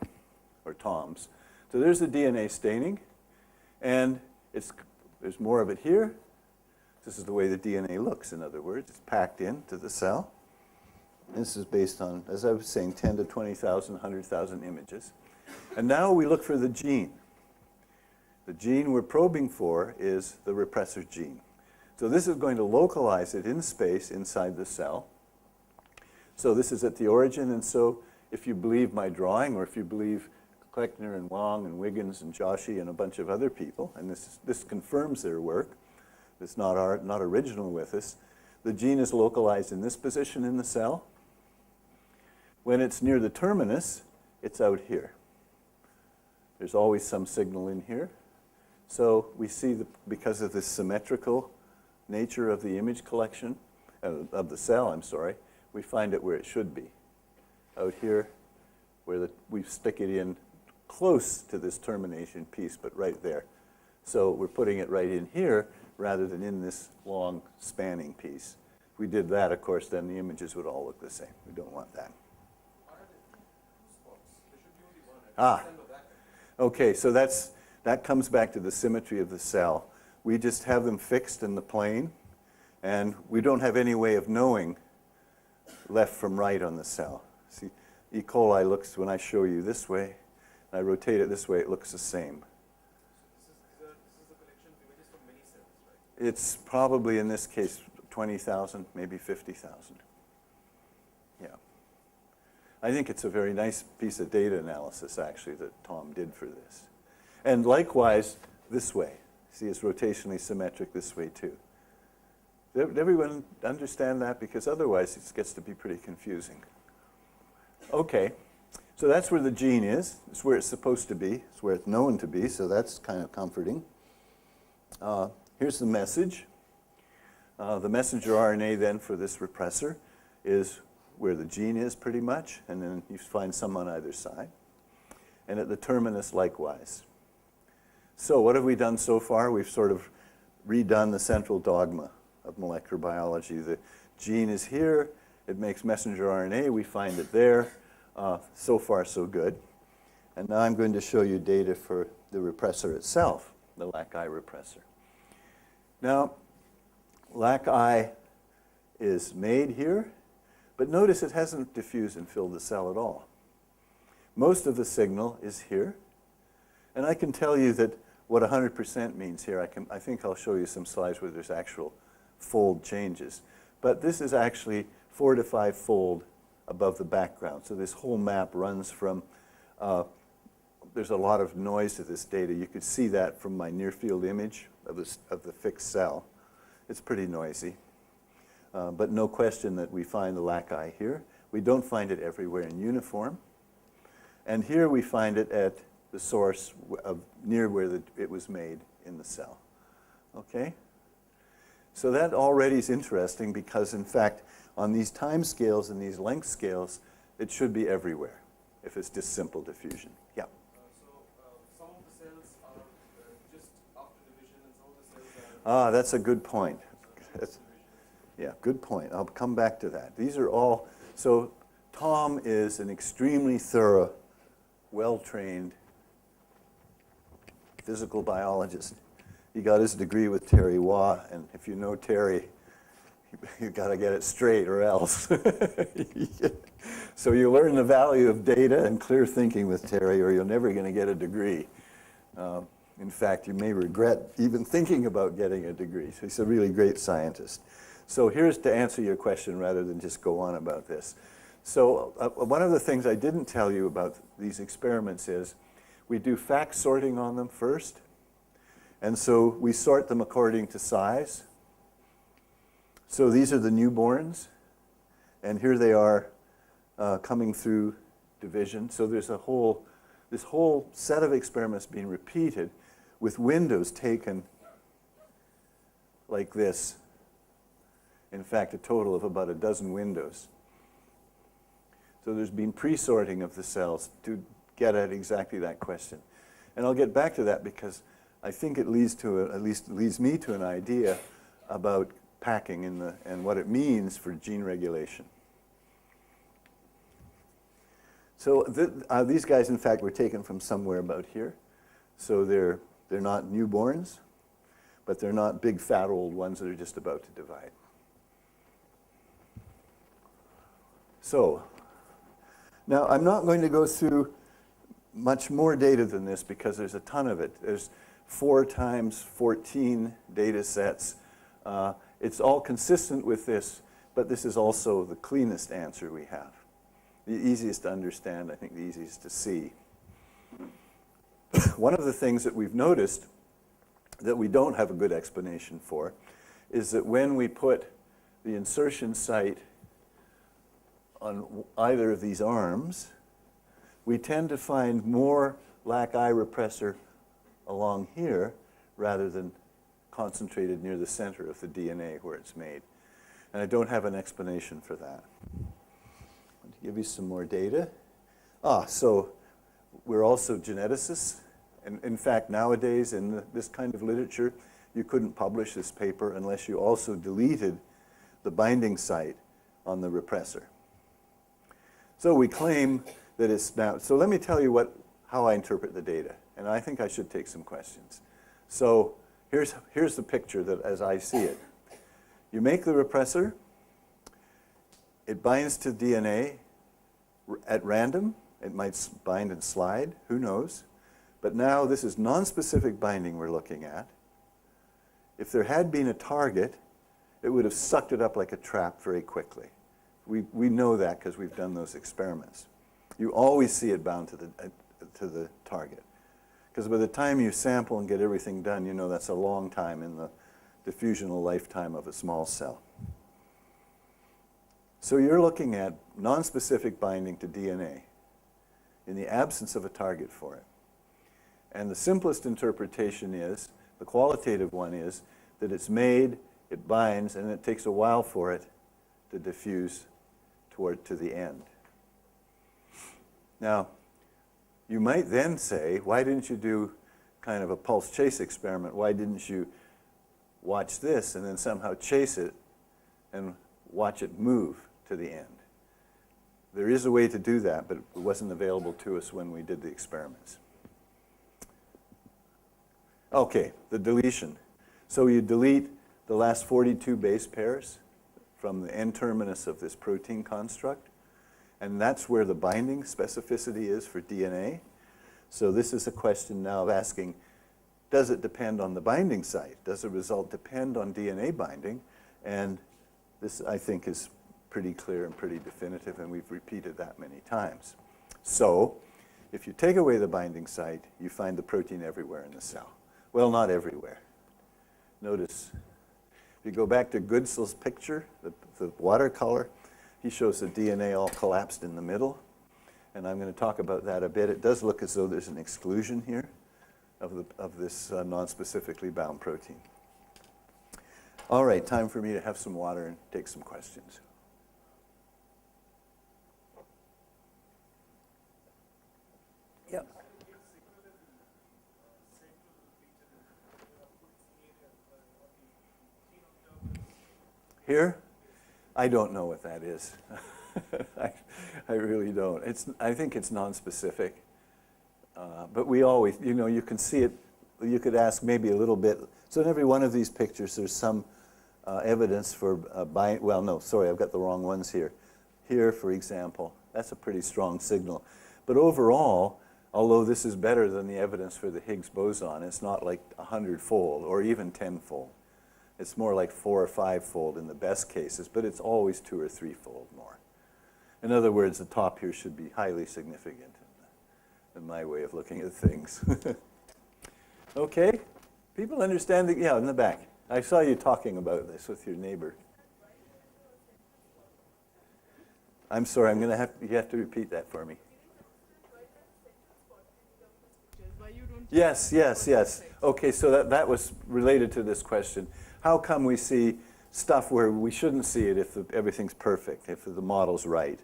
or Tom's. So there's the DNA staining, and there's more of it here. This is the way the DNA looks, in other words. It's packed into the cell. This is based on, as I was saying, 10 to 20,000, 100,000 images. And now we look for the gene. The gene we're probing for is the repressor gene. So this is going to localize it in space inside the cell. So this is at the origin, and so if you believe my drawing, or if you believe Kleckner and Wong and Wiggins and Joshi and a bunch of other people, and this confirms their work, it's not original with us, the gene is localized in this position in the cell. When it's near the terminus, it's out here. There's always some signal in here. So we see, because of this symmetrical nature of the image collection, of the cell, I'm sorry, we find it where it should be. Out here, where we stick it in close to this termination piece, but right there. So we're putting it right in here rather than in this long spanning piece. If we did that, of course, then the images would all look the same. We don't want that. Why are there two spots? There should be only one. Okay, so that comes back to the symmetry of the cell. We just have them fixed in the plane, and we don't have any way of knowing left from right on the cell. See, E. coli looks, when I show you this way, and I rotate it this way, it looks the same. So this is a collection of images from many cells, right? It's probably, in this case, 20,000, maybe 50,000. Yeah. I think it's a very nice piece of data analysis, actually, that Tom did for this. And likewise, this way. See, it's rotationally symmetric this way, too. Did everyone understand that? Because otherwise, it gets to be pretty confusing. Okay, so that's where the gene is. It's where it's supposed to be. It's where it's known to be, so that's kind of comforting. Here's the message. The messenger RNA then for this repressor is where the gene is pretty much, and then you find some on either side. And at the terminus likewise. So what have we done so far? We've sort of redone the central dogma of molecular biology. The gene is here. It makes messenger RNA. We find it there. So far, so good. And now I'm going to show you data for the repressor itself, the Laci repressor. Now, Laci is made here, but notice it hasn't diffused and filled the cell at all. Most of the signal is here, and I can tell you that what 100% means here. I think I'll show you some slides where there's actual fold changes. But this is actually 4 to 5 fold above the background. So this whole map runs from, there's a lot of noise to this data. You could see that from my near field image of the fixed cell. It's pretty noisy. But no question that we find the Laci here. We don't find it everywhere in uniform. And here we find it at the source near where it was made in the cell. Okay? So that already is interesting because, in fact, on these time scales and these length scales, it should be everywhere if it's just simple diffusion. Yeah? So some of the cells are just after division and some of the cells are... That's a good point. Yeah, good point. I'll come back to that. These are all... So Tom is an extremely thorough, well-trained physical biologist. He got his degree with Terry Waugh, and if you know Terry, you got to get it straight or else. So you learn the value of data and clear thinking with Terry, or you're never going to get a degree. In fact, you may regret even thinking about getting a degree. So he's a really great scientist. So here's to answer your question rather than just go on about this. So one of the things I didn't tell you about these experiments is we do fact sorting on them first. And so we sort them according to size. So these are the newborns. And here they are coming through division. So there's this whole set of experiments being repeated with windows taken like this. In fact, a total of about a dozen windows. So there's been pre-sorting of the cells to get at exactly that question. And I'll get back to that because I think it leads to at least leads me to an idea about packing and what it means for gene regulation. So these guys, in fact, were taken from somewhere about here. So they're not newborns, but they're not big, fat, old ones that are just about to divide. So, now I'm not going to go through much more data than this because there's a ton of it. There's 4 times 14 data sets. It's all consistent with this, but this is also the cleanest answer we have. The easiest to understand, I think the easiest to see. One of the things that we've noticed that we don't have a good explanation for is that when we put the insertion site on either of these arms, we tend to find more Laci repressor along here rather than concentrated near the center of the DNA where it's made. And I don't have an explanation for that. To give you some more data. So we're also geneticists. And in fact, nowadays in this kind of literature, you couldn't publish this paper unless you also deleted the binding site on the repressor. So we claim that it's now, so let me tell you how I interpret the data. And I think I should take some questions. So here's the picture that as I see it. You make the repressor, it binds to DNA at random. It might bind and slide, who knows. But now this is non-specific binding we're looking at. If there had been a target, it would have sucked it up like a trap very quickly. We know that because we've done those experiments. You always see it bound to the target. Because by the time you sample and get everything done, you know that's a long time in the diffusional lifetime of a small cell. So you're looking at non-specific binding to DNA in the absence of a target for it. And the simplest interpretation is, the qualitative one is, that it's made, it binds, and it takes a while for it to diffuse to the end. Now, you might then say, why didn't you do kind of a pulse chase experiment? Why didn't you watch this and then somehow chase it and watch it move to the end? There is a way to do that, but it wasn't available to us when we did the experiments. Okay, the deletion. So you delete the last 42 base pairs from the N-terminus of this protein construct, and that's where the binding specificity is for DNA. So this is a question now of asking, does it depend on the binding site? Does the result depend on DNA binding? And this, I think, is pretty clear and pretty definitive, and we've repeated that many times. So if you take away the binding site, you find the protein everywhere in the cell. Well, not everywhere. Notice, if you go back to Goodsel's picture, the watercolor, he shows the DNA all collapsed in the middle. And I'm going to talk about that a bit. It does look as though there's an exclusion here of this non-specifically bound protein. All right, time for me to have some water and take some questions. Yep. Here? I don't know what that is. I really don't. I think it's non-specific. But we always, you can see it. You could ask maybe a little bit. So in every one of these pictures, there's some evidence for well, no, sorry, I've got the wrong ones here. Here, for example, that's a pretty strong signal. But overall, although this is better than the evidence for the Higgs boson, it's not like 100-fold or even 10-fold. It's more like 4 or 5-fold in the best cases, but it's always 2 or 3-fold more. In other words, the top here should be highly significant in my way of looking at things. Okay? People understand that? Yeah, in the back. I saw you talking about this with your neighbor. I'm sorry, you have to repeat that for me. Yes. Okay, so that was related to this question. How come we see stuff where we shouldn't see it if everything's perfect, if the model's right?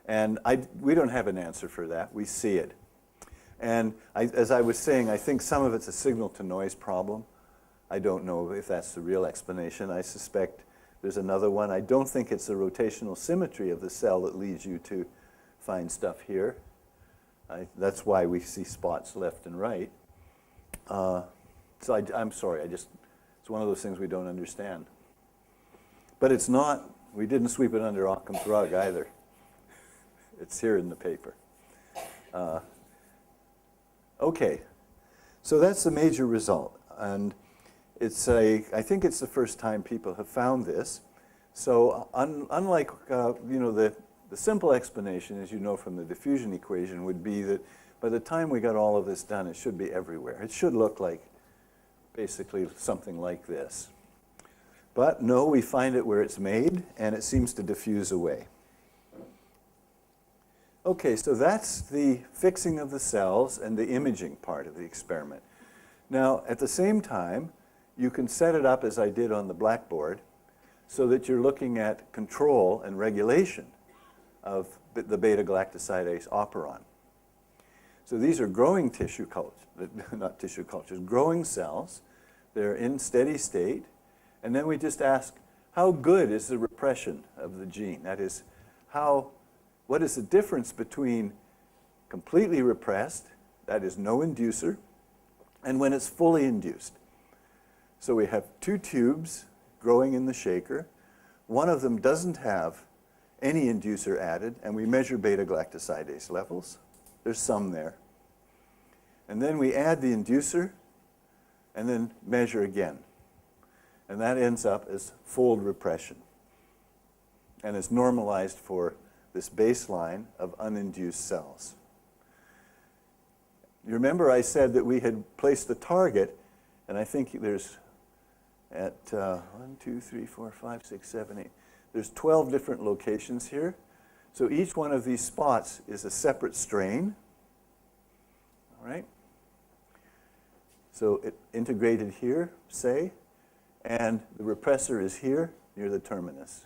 And we don't have an answer for that. We see it. And as I was saying, I think some of it's a signal-to-noise problem. I don't know if that's the real explanation. I suspect there's another one. I don't think it's the rotational symmetry of the cell that leads you to find stuff here. That's why we see spots left and right. So I'm sorry, it's one of those things we don't understand. But it's not, we didn't sweep it under Occam's rug either. It's here in the paper. Okay, so that's the major result. And I think it's the first time people have found this. So unlike, the simple explanation, as you know from the diffusion equation, would be that by the time we got all of this done, it should be everywhere. It should look like basically something like this. But no, we find it where it's made, and it seems to diffuse away. Okay, so that's the fixing of the cells and the imaging part of the experiment. Now, at the same time, you can set it up as I did on the blackboard so that you're looking at control and regulation of the beta-galactosidase operon. So these are growing tissue cultures, not tissue cultures, growing cells. They're in steady state. And then we just ask, how good is the repression of the gene? That is, what is the difference between completely repressed, that is no inducer, and when it's fully induced? So we have two tubes growing in the shaker. One of them doesn't have any inducer added, and we measure beta-galactosidase levels. There's some there. And then we add the inducer, and then measure again. And that ends up as fold repression. And it's normalized for this baseline of uninduced cells. You remember I said that we had placed the target, and I think there's at 1, 2, 3, 4, 5, 6, 7, 8. There's 12 different locations here. So each one of these spots is a separate strain. All right? So it integrated here, say, and the repressor is here near the terminus.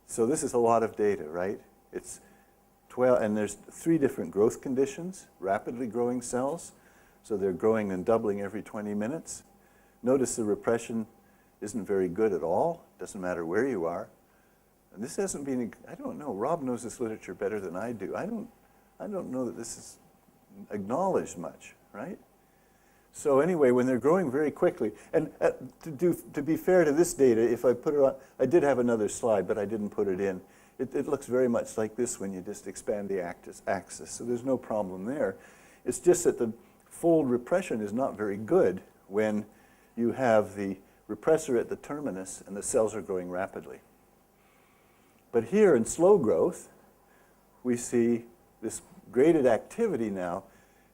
So this is a lot of data, right? It's 12, and there's 3 different growth conditions, rapidly growing cells. So they're growing and doubling every 20 minutes. Notice the repression isn't very good at all. Doesn't matter where you are. And this hasn't been, I don't know, Rob knows this literature better than I do. I don't know that this is acknowledged much, right? So anyway, when they're growing very quickly, and to be fair to this data, if I put it on, I did have another slide, but I didn't put it in. It looks very much like this when you just expand the axis, so there's no problem there. It's just that the fold repression is not very good when you have the repressor at the terminus and the cells are growing rapidly. But here in slow growth, we see this graded activity now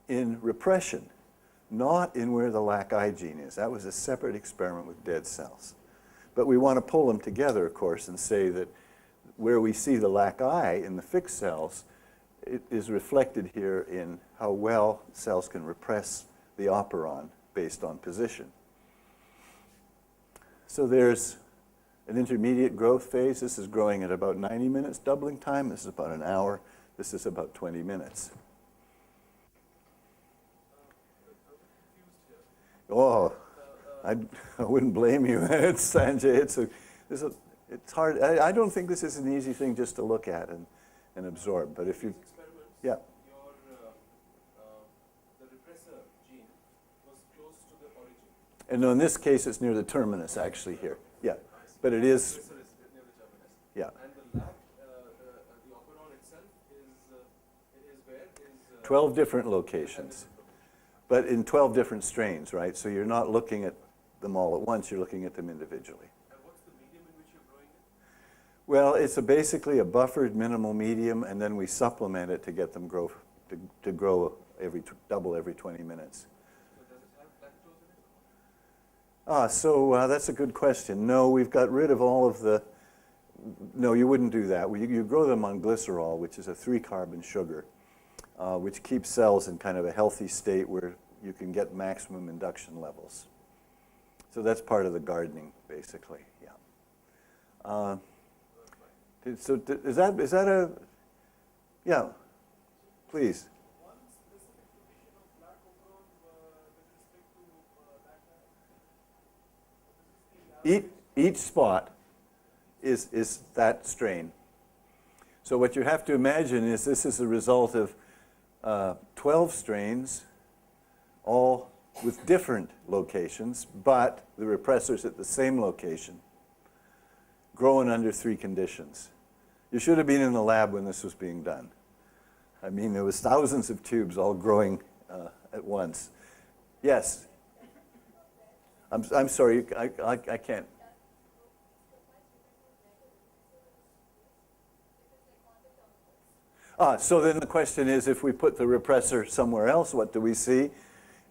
in repression, not in where the Laci gene is. That was a separate experiment with dead cells. But we want to pull them together, of course, and say that where we see the Laci in the fixed cells, it is reflected here in how well cells can repress the operon based on position. So there's an intermediate growth phase. This is growing at about 90 minutes doubling time. This is about an hour. This is about 20 minutes. Oh, I wouldn't blame you, Sanjay. It's hard. I don't think this is an easy thing just to look at and absorb. But if you, yeah. The repressor gene was close to the origin. And in this case, it's near the terminus, actually, here. Yeah, but it is. The repressor is near the terminus. Yeah. And the operon itself is where? 12 different locations. But in 12 different strains, right? So you're not looking at them all at once, you're looking at them individually. And what's the medium in which you're growing it? Well, it's basically a buffered minimal medium, and then we supplement it to get them to grow double every 20 minutes. So does it have lactose in it? So that's a good question. No, we've got rid of all of the, no, you wouldn't do that. You grow them on glycerol, which is a 3-carbon sugar, which keeps cells in kind of a healthy state where you can get maximum induction levels. So that's part of the gardening, basically, yeah. So is that a, yeah, please. One specific condition of black operon with respect to Each spot is that strain. So what you have to imagine is this is the result of 12 strains, all with different locations, but the repressor's at the same location, growing under 3 conditions. You should have been in the lab when this was being done. I mean, there was thousands of tubes all growing at once. Yes? I'm sorry, I can't. So then the question is, if we put the repressor somewhere else, what do we see?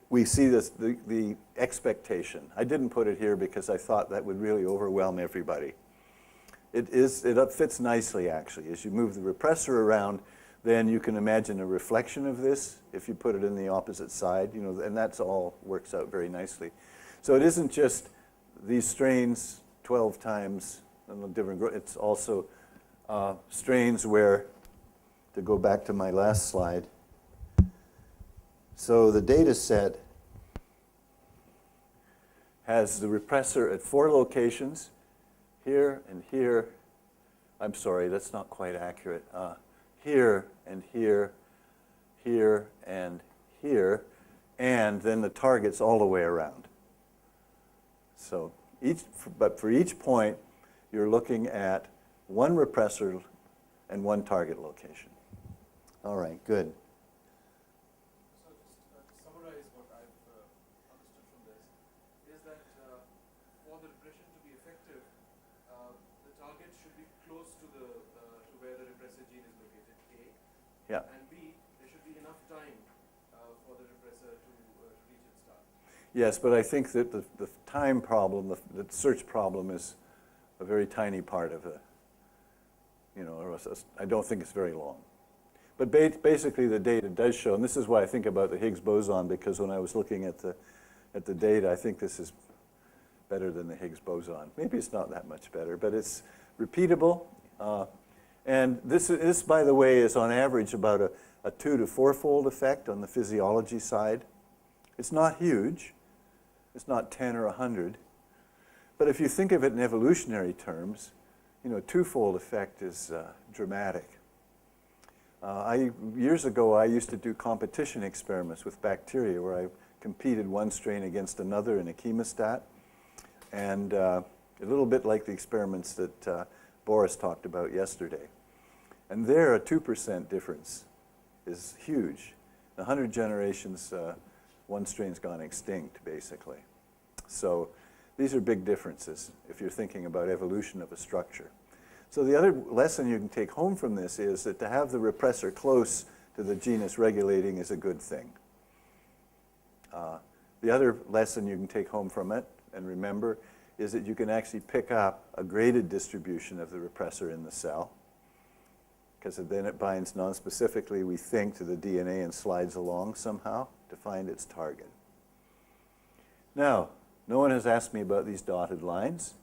We see this, the expectation. I didn't put it here because I thought that would really overwhelm everybody. It fits nicely, actually. As you move the repressor around, then you can imagine a reflection of this if you put it in the opposite side, you know, and that's all works out very nicely. So it isn't just these strains 12 times in a different group. It's also strains where, to go back to my last slide, so the data set has the repressor at 4 locations, here and here. I'm sorry, that's not quite accurate. Here and here, here and here, and then the targets all the way around. So but for each point, you're looking at 1 repressor and 1 target location. All right, good. So just to summarize what I've understood from this, is that for the repression to be effective, the target should be close to where the repressor gene is located, A. Yeah. And B, there should be enough time for the repressor to reach its target. Yes, but I think that the time problem, the search problem, is a very tiny part of it. You know, I don't think it's very long. But basically the data does show, and this is why I think about the Higgs boson, because when I was looking at the data, I think this is better than the Higgs boson. Maybe it's not that much better, but it's repeatable. And this, by the way, is on average about a 2- to 4-fold effect on the physiology side. It's not huge. It's not 10 or 100. But if you think of it in evolutionary terms, you know, a 2-fold effect is dramatic. Years ago, I used to do competition experiments with bacteria where I competed one strain against another in a chemostat. And a little bit like the experiments that Boris talked about yesterday. And there, a 2% difference is huge. In 100 generations, one strain's gone extinct, basically. So these are big differences if you're thinking about evolution of a structure. So the other lesson you can take home from this is that to have the repressor close to the genus regulating is a good thing. The other lesson you can take home from it, and remember, is that you can actually pick up a graded distribution of the repressor in the cell, because then it binds non-specifically, we think, to the DNA and slides along somehow to find its target. Now, no one has asked me about these dotted lines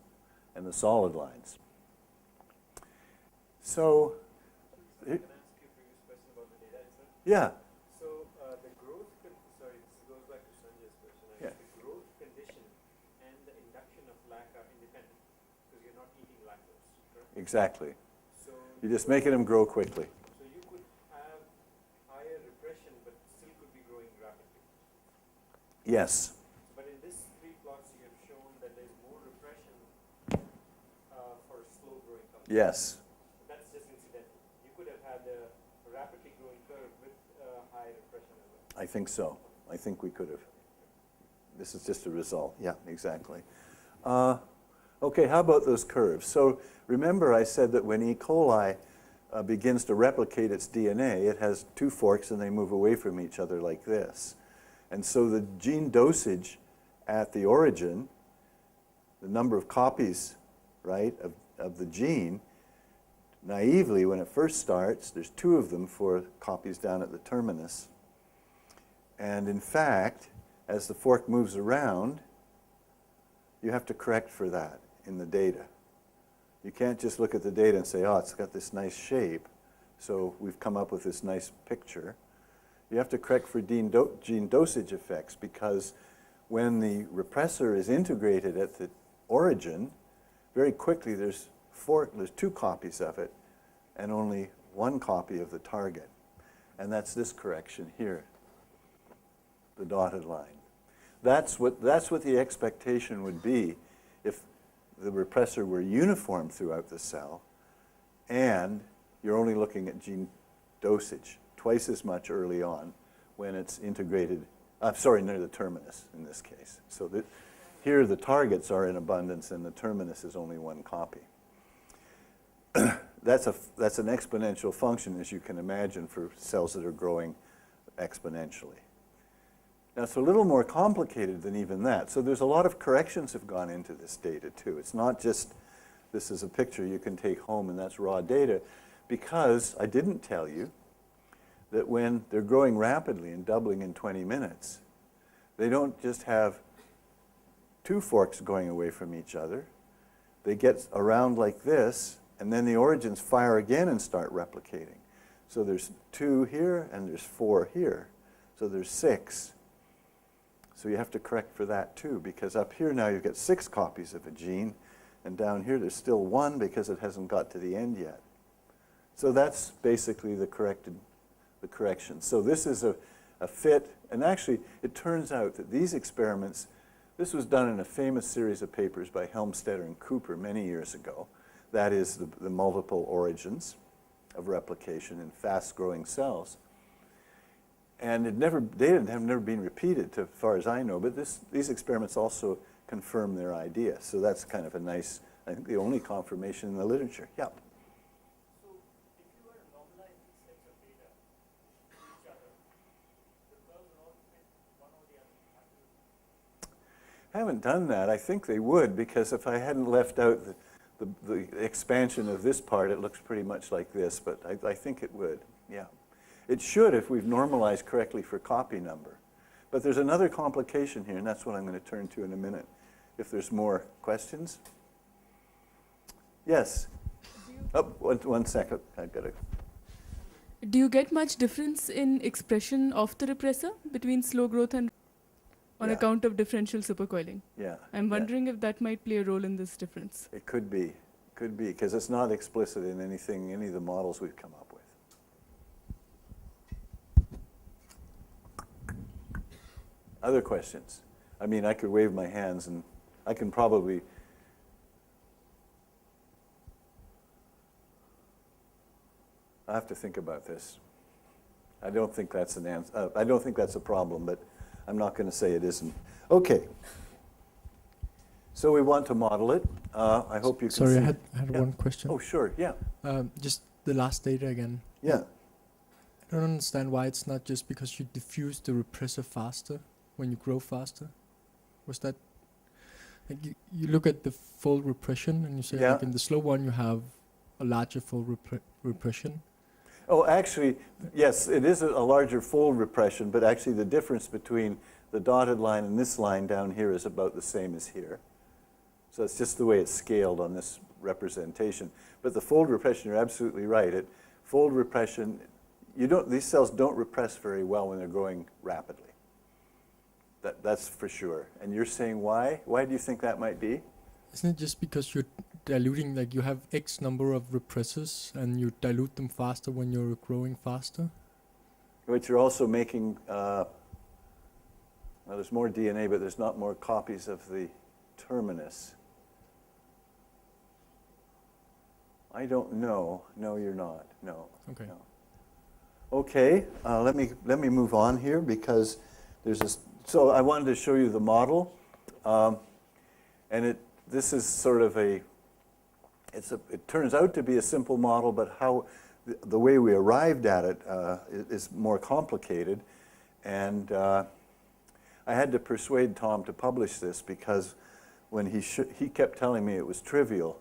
and the solid lines. So, Can I ask you a previous question about the data itself? yeah. So the growth, sorry, this goes back to Sanjay's question. Yeah. The growth condition and the induction of lac are independent because you're not eating lactose, correct? Exactly. So You're just making them grow quickly. So you could have higher repression, but still could be growing rapidly. Yes. But in these 3 plots, you have shown that there's more repression for a slow growing couple. Yes. That's just incidental. You could have had a rapidly growing curve with high repression as well. I think so. I think we could have. This is just a result. Yeah, exactly. Okay, how about those curves? So remember I said that when E. coli begins to replicate its DNA, it has 2 forks and they move away from each other like this. And so the gene dosage at the origin, the number of copies, right, of the gene, naively, when it first starts, there's 2 of them for copies down at the terminus. And in fact, as the fork moves around, you have to correct for that in the data. You can't just look at the data and say, oh, it's got this nice shape, so we've come up with this nice picture. You have to correct for gene dosage effects, because when the repressor is integrated at the origin, very quickly there's 2 copies of it and only 1 copy of the target. And that's this correction here, the dotted line. That's what the expectation would be if the repressor were uniform throughout the cell. and you're only looking at gene dosage, twice as much early on when it's integrated, near the terminus in this case. So that here the targets are in abundance and the terminus is only one copy. That's an exponential function, as you can imagine, for cells that are growing exponentially. Now, it's a little more complicated than even that. So there's a lot of corrections have gone into this data, too. It's not just this is a picture you can take home and that's raw data, because I didn't tell you that when they're growing rapidly and doubling in 20 minutes, they don't just have two forks going away from each other. They get around like this, and then the origins fire again and start replicating. So there's 2 here, and there's 4 here. So there's 6. So you have to correct for that too, because up here now you've got 6 copies of a gene, and down here there's still 1 because it hasn't got to the end yet. So that's basically the correction. So this is a fit, and actually it turns out that these experiments, this was done in a famous series of papers by Helmstetter and Cooper many years ago. That is the multiple origins of replication in fast-growing cells. And they have never been repeated, as far as I know, but these experiments also confirm their idea. So that's kind of a nice, I think the only confirmation in the literature. Yeah. So if you were to normalize these sets of data to each other, the curves would all fit one or the other. I haven't done that. I think they would, because if I hadn't left out the expansion of this part, it looks pretty much like this, but I think it would, yeah. It should if we've normalized correctly for copy number. But there's another complication here, and that's what I'm going to turn to in a minute, if there's more questions. Yes? One second. I've got to... Do you get much difference in expression of the repressor between slow growth and on account of differential supercoiling? Yeah. I'm wondering if that might play a role in this difference. It could be, because it's not explicit in any of the models we've come up with. Other questions? I mean, I could wave my hands and I can probably... I have to think about this. I don't think that's an answer. I don't think that's a problem, but I'm not going to say it isn't. Okay. So we want to model it. I hope you can Sorry, see. I had one question. Oh, sure, yeah. Just the last data again. Yeah. I don't understand why it's not just because you diffuse the repressor faster when you grow faster. Was that... Like you look at the fold repression and you say like in the slow one you have a larger fold repression. Oh, actually, yes, it is a larger fold repression, but actually the difference between the dotted line and this line down here is about the same as here. So it's just the way it's scaled on this representation. But the fold repression, you're absolutely right. Fold repression, these cells don't repress very well when they're growing rapidly. That's for sure. And you're saying why? Why do you think that might be? Isn't it just because you're diluting, like you have X number of repressors and you dilute them faster when you're growing faster? But you're also making, well, there's more DNA, but there's not more copies of the terminus. I don't know. No, you're not. No. Okay. No. Okay, let me move on here because there's this. So I wanted to show you the model, and this is sort of it turns out to be a simple model, but how the way we arrived at it is more complicated, and I had to persuade Tom to publish this because when he kept telling me it was trivial,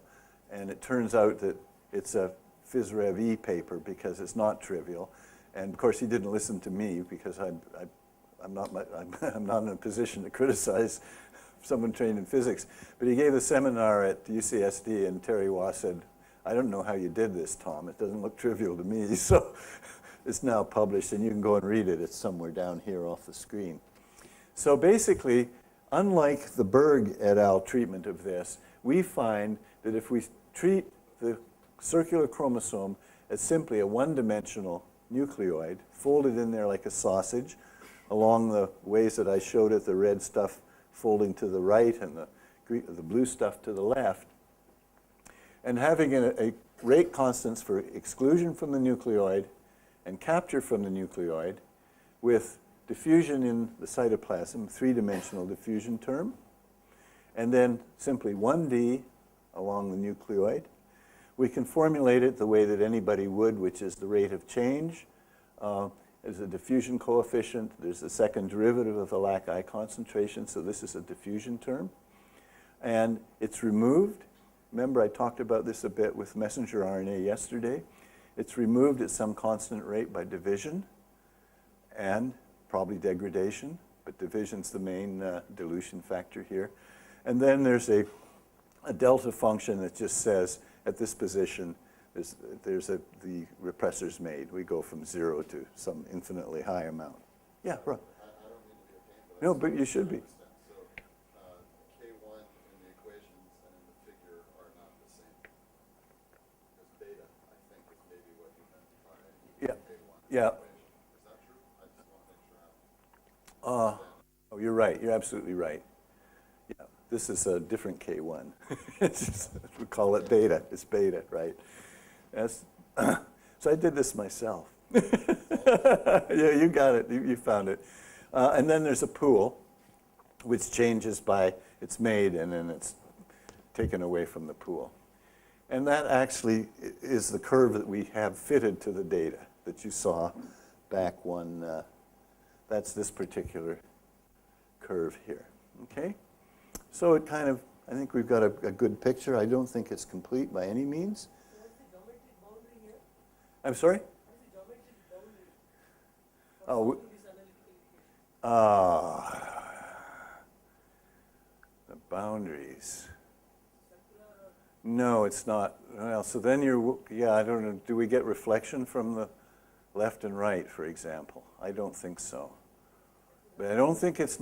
and it turns out that it's a Phys Rev E paper because it's not trivial, and of course he didn't listen to me because I'm not in a position to criticize someone trained in physics. But he gave a seminar at UCSD, and Terry Waugh said, I don't know how you did this, Tom. It doesn't look trivial to me. So it's now published, and you can go and read it. It's somewhere down here off the screen. So basically, unlike the Berg et al. Treatment of this, we find that if we treat the circular chromosome as simply a one-dimensional nucleoid, folded in there like a sausage, along the ways that I showed it, the red stuff folding to the right and the blue stuff to the left, and having a rate constants for exclusion from the nucleoid and capture from the nucleoid with diffusion in the cytoplasm, three-dimensional diffusion term, and then simply 1D along the nucleoid. We can formulate it the way that anybody would, which is the rate of change. There's a diffusion coefficient. There's a second derivative of the Laci concentration, so this is a diffusion term. And it's removed. Remember, I talked about this a bit with messenger RNA yesterday. It's removed at some constant rate by division and probably degradation, but division's the main dilution factor here. And then there's a delta function that just says at this position, the repressor's made. We go from 0 to some infinitely high amount. Yeah, Rob. I don't mean to be a pain, but No, but you should be. So K1 in the equations and in the figure are not the same. Because beta, I think, is maybe what you meant by Yeah. K1 Yeah. equation. Is that true? I just want to make sure I Oh, you're right. You're absolutely right. Yeah, this is a different K1. It's just, we call it beta. It's beta, right? That's, so I did this myself. Yeah, you got it. You found it. And then there's a pool, which changes by it's made and then it's taken away from the pool. And that actually is the curve that we have fitted to the data that you saw back one. That's this particular curve here. Okay? So it kind of, I think we've got a good picture. I don't think it's complete by any means. What's the geometric boundary here? I'm sorry? What's the geometric boundary for Oh, solving this analytical equation? the boundaries. Circular or No, it's not. Well, so then yeah, I don't know. Do we get reflection from the left and right, for example? I don't think so. But I don't think it's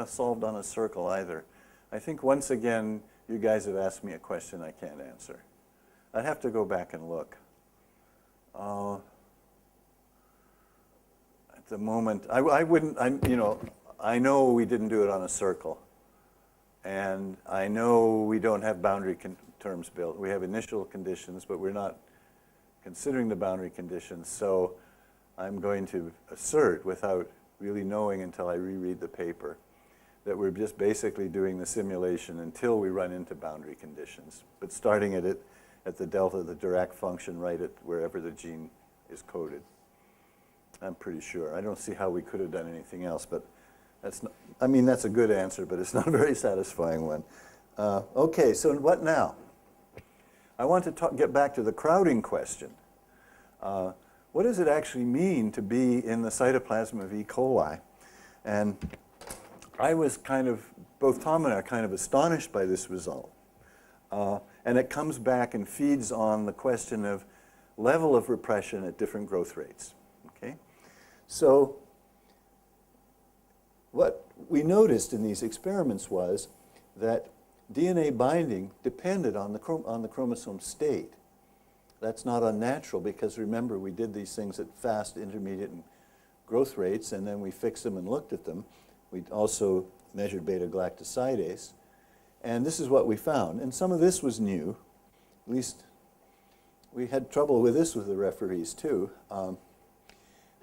solved on a circle either. I think once again, you guys have asked me a question I can't answer. I'd have to go back and look. At the moment, I wouldn't, I know we didn't do it on a circle. And I know we don't have boundary terms built. We have initial conditions, but we're not considering the boundary conditions. So I'm going to assert, without really knowing until I reread the paper, that we're just basically doing the simulation until we run into boundary conditions, but starting at the delta, the Dirac function, right at wherever the gene is coded. I'm pretty sure. I don't see how we could have done anything else, but that's not, I mean, that's a good answer, but it's not a very satisfying one. Okay, so what now? I want to get back to the crowding question. What does it actually mean to be in the cytoplasm of E. coli? And I was both Tom and I are kind of astonished by this result. And it comes back and feeds on the question of level of repression at different growth rates. Okay? So what we noticed in these experiments was that DNA binding depended on the chromosome state. That's not unnatural because remember we did these things at fast, intermediate, and growth rates, and then we fixed them and looked at them. We also measured beta-galactosidase, and this is what we found. And some of this was new. At least we had trouble with this with the referees too.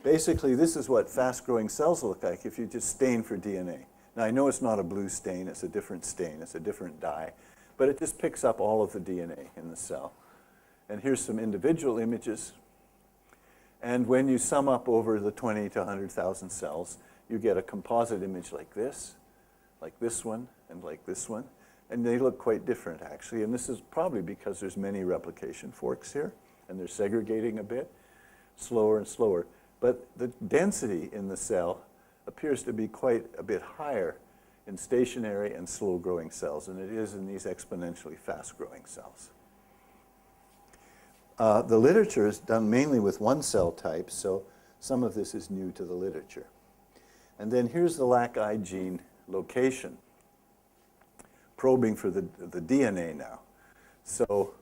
Basically, this is what fast-growing cells look like if you just stain for DNA. Now, I know it's not a blue stain. It's a different stain. It's a different dye. But it just picks up all of the DNA in the cell. And here's some individual images. And when you sum up over the 20 to 100,000 cells, you get a composite image like this one, and like this one. And they look quite different, actually. And this is probably because there's many replication forks here, and they're segregating a bit, slower and slower. But the density in the cell appears to be quite a bit higher in stationary and slow-growing cells than it is in these exponentially fast-growing cells. The literature is done mainly with one cell type, so some of this is new to the literature. And then here's the Laci gene location, probing for the DNA now. So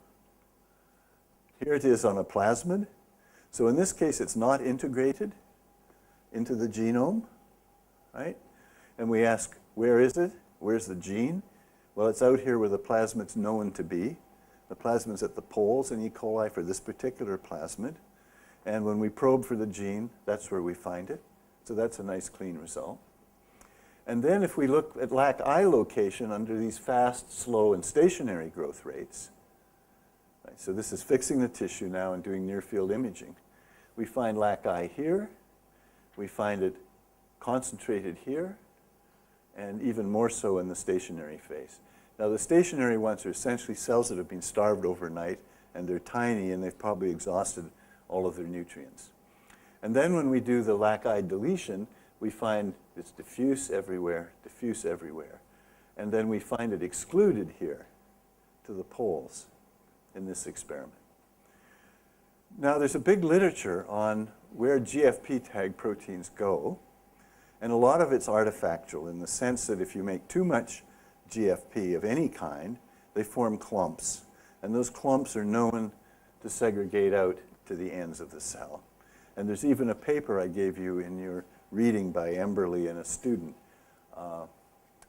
here it is on a plasmid. So in this case, it's not integrated into the genome, right? And we ask, where is it? Where's the gene? Well, it's out here where the plasmid's known to be. The plasmid's at the poles in E. coli for this particular plasmid. And when we probe for the gene, that's where we find it. So that's a nice clean result. And then if we look at Lac-I location under these fast, slow, and stationary growth rates, right, so this is fixing the tissue now and doing near-field imaging. We find Lac-I here. We find it concentrated here, and even more so in the stationary phase. Now, the stationary ones are essentially cells that have been starved overnight, and they're tiny, and they've probably exhausted all of their nutrients. And then when we do the Lac-I deletion, we find it's diffuse everywhere, and then we find it excluded here to the poles in this experiment. Now, there's a big literature on where GFP tag proteins go, and a lot of it's artifactual in the sense that if you make too much GFP of any kind, they form clumps, and those clumps are known to segregate out to the ends of the cell. And there's even a paper I gave you in your reading by Emberley and a student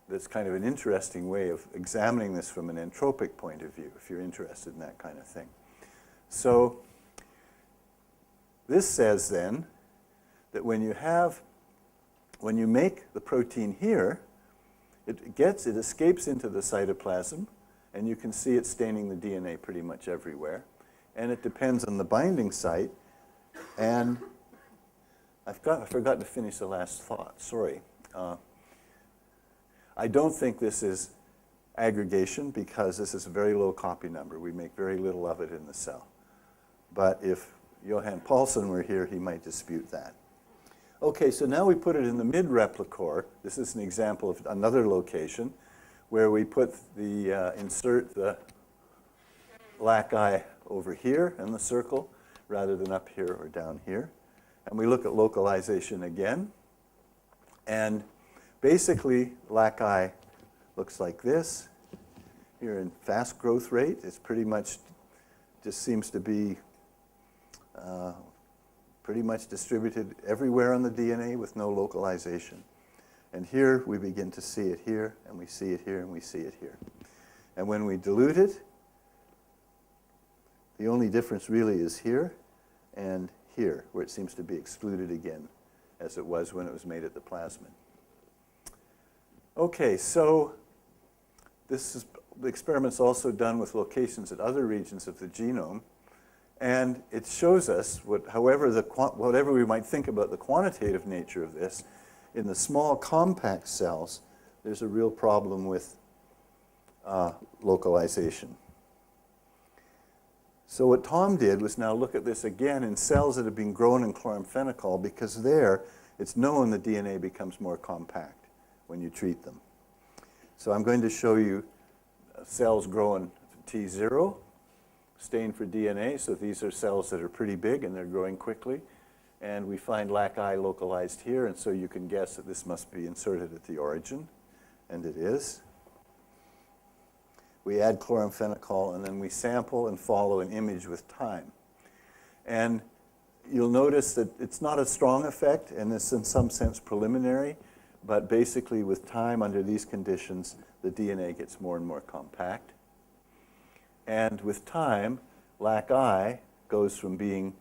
that's kind of an interesting way of examining this from an entropic point of view, if you're interested in that kind of thing. So this says then that when you make the protein here, it escapes into the cytoplasm, and you can see it staining the DNA pretty much everywhere. And it depends on the binding site. And I forgot to finish the last thought, sorry. I don't think this is aggregation because this is a very low copy number. We make very little of it in the cell. But if Johan Paulsen were here, he might dispute that. Okay, so now we put it in the mid-replicor. This is an example of another location where we put insert the Lac-I over here in the circle rather than up here or down here. And we look at localization again. And basically, Lac-I looks like this. Here in fast growth rate, it's pretty much just seems to be pretty much distributed everywhere on the DNA with no localization. And here we begin to see it here, and we see it here, and we see it here. And when we dilute it, the only difference really is here and here, where it seems to be excluded again, as it was when it was made at the plasmid. Okay, so the experiment's also done with locations at other regions of the genome, and it shows us, whatever we might think about the quantitative nature of this, in the small compact cells, there's a real problem with localization. So what Tom did was now look at this again in cells that have been grown in chloramphenicol, because there it's known the DNA becomes more compact when you treat them. So I'm going to show you cells growing T0, stained for DNA. So these are cells that are pretty big and they're growing quickly. And we find Lac-I localized here, and so you can guess that this must be inserted at the origin, and it is. We add chloramphenicol, and then we sample and follow an image with time. And you'll notice that it's not a strong effect, and it's in some sense preliminary, but basically with time under these conditions, the DNA gets more and more compact. And with time, Lac-I goes from being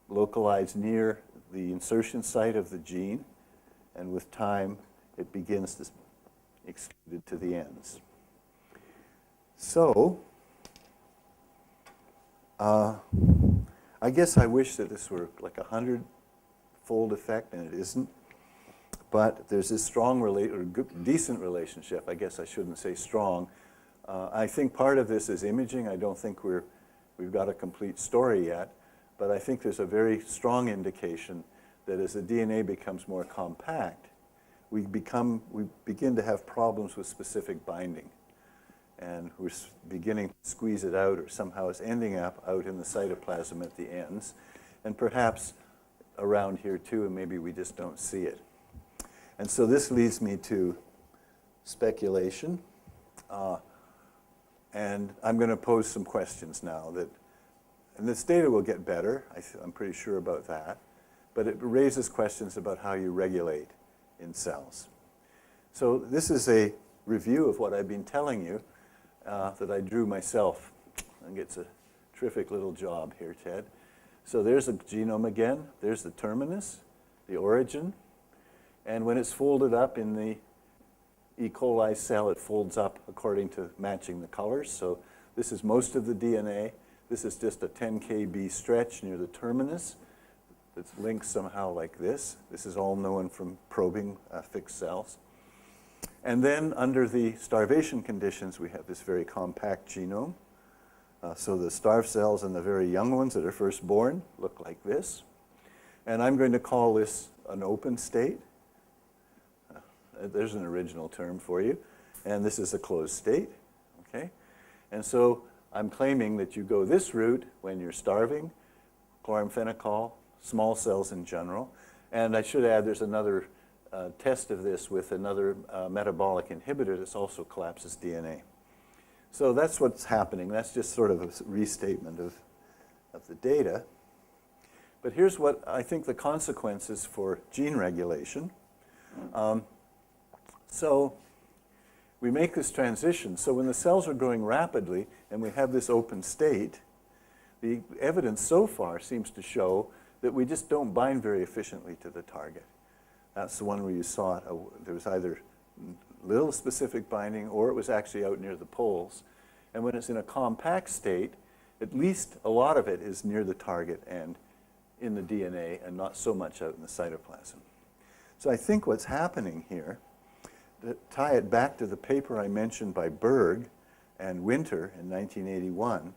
localized near the insertion site of the gene, and with time, it begins to exclude it to the ends. So, I guess I wish that this were like a 100-fold effect, and it isn't. But there's this strong decent relationship. I guess I shouldn't say strong. I think part of this is imaging. I don't think we've got a complete story yet, but I think there's a very strong indication that as the DNA becomes more compact, we begin to have problems with specific binding. And we're beginning to squeeze it out, or somehow it's ending up out in the cytoplasm at the ends, and perhaps around here too, and maybe we just don't see it. And so this leads me to speculation. And I'm going to pose some questions now and this data will get better, I'm pretty sure about that, but it raises questions about how you regulate in cells. So this is a review of what I've been telling you that I drew myself I think it's a terrific little job here, Ted. So there's the genome again. There's the terminus, the origin. And when it's folded up in the E. coli cell, it folds up according to matching the colors. So this is most of the DNA. This is just a 10 kb stretch near the terminus that's linked somehow like this. This is all known from probing fixed cells. And then under the starvation conditions, we have this very compact genome. So the starved cells and the very young ones that are first born look like this. And I'm going to call this an open state. There's an original term for you. And this is a closed state. Okay? And so I'm claiming that you go this route when you're starving, chloramphenicol, small cells in general. And I should add there's another test of this with another metabolic inhibitor that also collapses DNA. So that's what's happening. That's just sort of a restatement of the data. But here's what I think the consequences for gene regulation. So we make this transition. So when the cells are growing rapidly and we have this open state, the evidence so far seems to show that we just don't bind very efficiently to the target. That's the one where you saw it. There was either little specific binding or it was actually out near the poles. And when it's in a compact state, at least a lot of it is near the target and in the DNA and not so much out in the cytoplasm. So I think what's happening here, to tie it back to the paper I mentioned by Berg and Winter in 1981,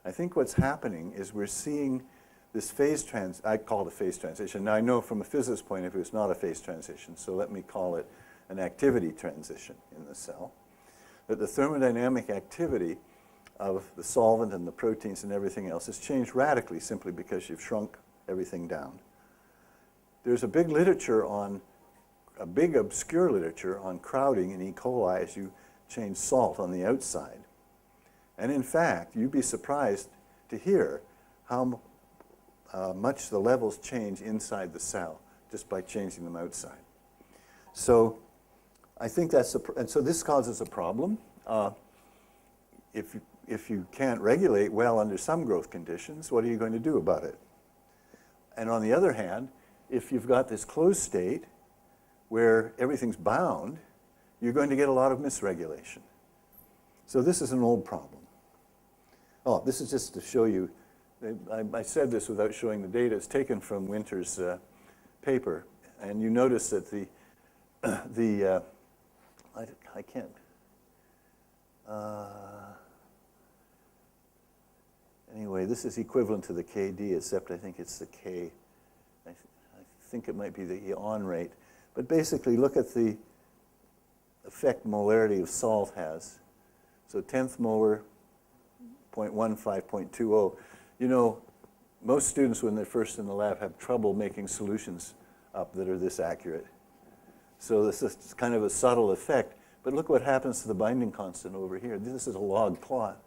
I think what's happening is we're seeing this I call it a phase transition. Now I know from a physicist point of view it's not a phase transition, so let me call it an activity transition in the cell. That the thermodynamic activity of the solvent and the proteins and everything else has changed radically simply because you've shrunk everything down. There's a big obscure literature on crowding in E. coli as you change salt on the outside. And in fact, you'd be surprised to hear how much the levels change inside the cell just by changing them outside. So I think and so this causes a problem. If you can't regulate well under some growth conditions, what are you going to do about it? And on the other hand, if you've got this closed state where everything's bound, you're going to get a lot of misregulation. So this is an old problem. Oh, this is just to show you. I said this without showing the data. It's taken from Winter's paper. And you notice that I can't. Anyway, this is equivalent to the KD, except I think it's the K. I think it might be the on rate. But basically, look at the effect molarity of salt has. So 10th molar, 0.15, 0.20. You know, most students, when they're first in the lab, have trouble making solutions up that are this accurate. So this is kind of a subtle effect. But look what happens to the binding constant over here. This is a log plot.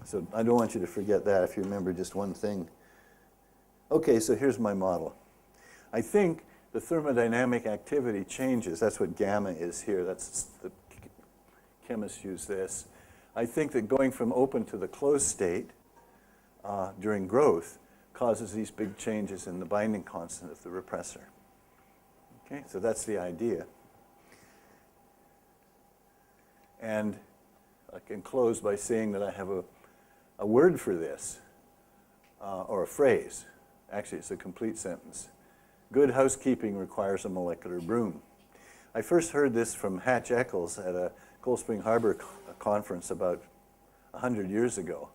So I don't want you to forget that if you remember just one thing. Okay, so here's my model. I think the thermodynamic activity changes. That's what gamma is here. That's the chemists use this. I think that going from open to the closed state during growth causes these big changes in the binding constant of the repressor. Okay, so that's the idea. And I can close by saying that I have a word for this, or a phrase. Actually, it's a complete sentence. Good housekeeping requires a molecular broom. I first heard this from Hatch Eccles at a Cold Spring Harbor conference about 100 years ago,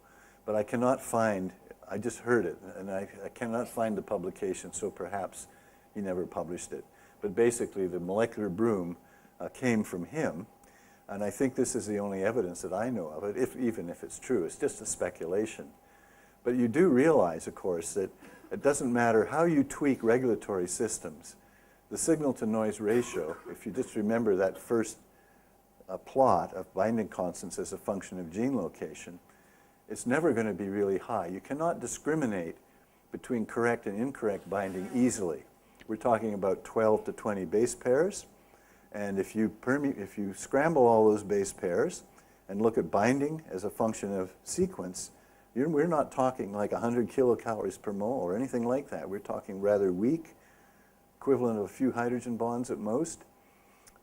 but I cannot find, I just heard it, and I cannot find the publication, so perhaps he never published it. But basically, the molecular broom came from him, and I think this is the only evidence that I know of it, even if it's true. It's just a speculation. But you do realize, of course, that it doesn't matter how you tweak regulatory systems. The signal-to-noise ratio, if you just remember that first plot of binding constants as a function of gene location, it's never going to be really high. You cannot discriminate between correct and incorrect binding easily. We're talking about 12 to 20 base pairs. And if you scramble all those base pairs and look at binding as a function of sequence, we're not talking like 100 kilocalories per mole or anything like that. We're talking rather weak, equivalent of a few hydrogen bonds at most.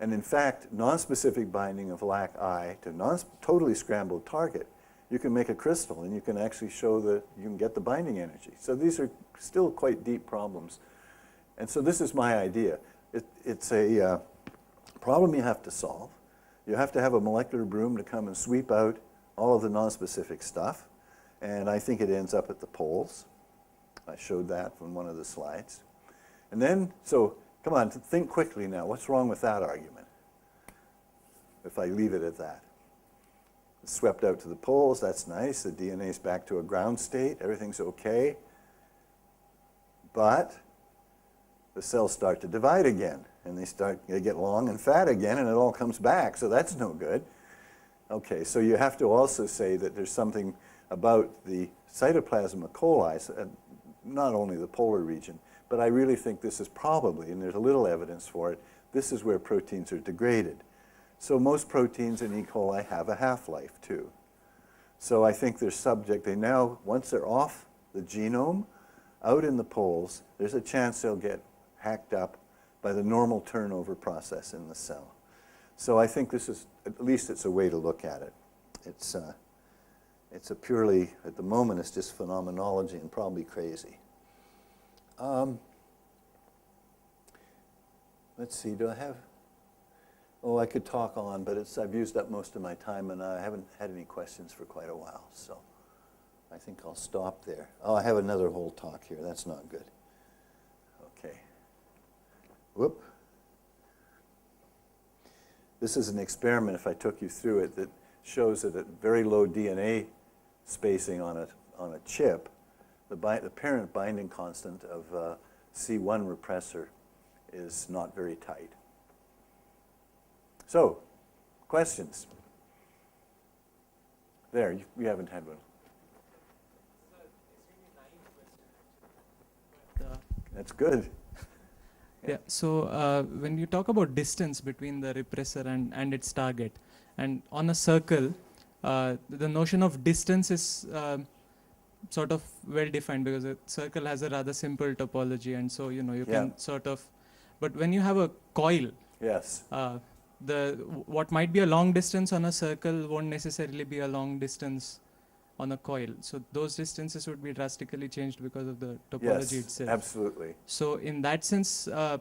And in fact, nonspecific binding of Laci to totally scrambled target, you can make a crystal and you can actually show that you can get the binding energy. So these are still quite deep problems. And so this is my idea. It's a problem you have to solve. You have to have a molecular broom to come and sweep out all of the nonspecific stuff. And I think it ends up at the poles. I showed that from one of the slides. And then, so come on, think quickly now. What's wrong with that argument? If I leave it at that. It's swept out to the poles, that's nice. The DNA's back to a ground state. Everything's okay. But the cells start to divide again. And they get long and fat again, and it all comes back. So that's no good. Okay, so you have to also say that there's something about the cytoplasm of coli, not only the polar region, but I really think this is probably, and there's a little evidence for it, this is where proteins are degraded. So most proteins in E. coli have a half-life too. So I think they're subject, they now, once they're off the genome, out in the poles, there's a chance they'll get hacked up by the normal turnover process in the cell. So I think this is, at least it's a way to look at it. It's a purely, at the moment, it's just phenomenology and probably crazy. Let's see, do I have, oh, I could talk on, but I've used up most of my time and I haven't had any questions for quite a while, so I think I'll stop there. Oh, I have another whole talk here, that's not good. Okay. Whoop. This is an experiment, if I took you through it, that shows that at very low DNA spacing on a chip, the parent binding constant of C1 repressor is not very tight. So, questions? There, you haven't had one. That's good. Yeah, so when you talk about distance between the repressor and its target, and on a circle, the notion of distance is sort of well defined because a circle has a rather simple topology, and so you can sort of, but when you have a coil, yes, what might be a long distance on a circle won't necessarily be a long distance on a coil. So those distances would be drastically changed because of the topology itself. Absolutely. So in that sense, the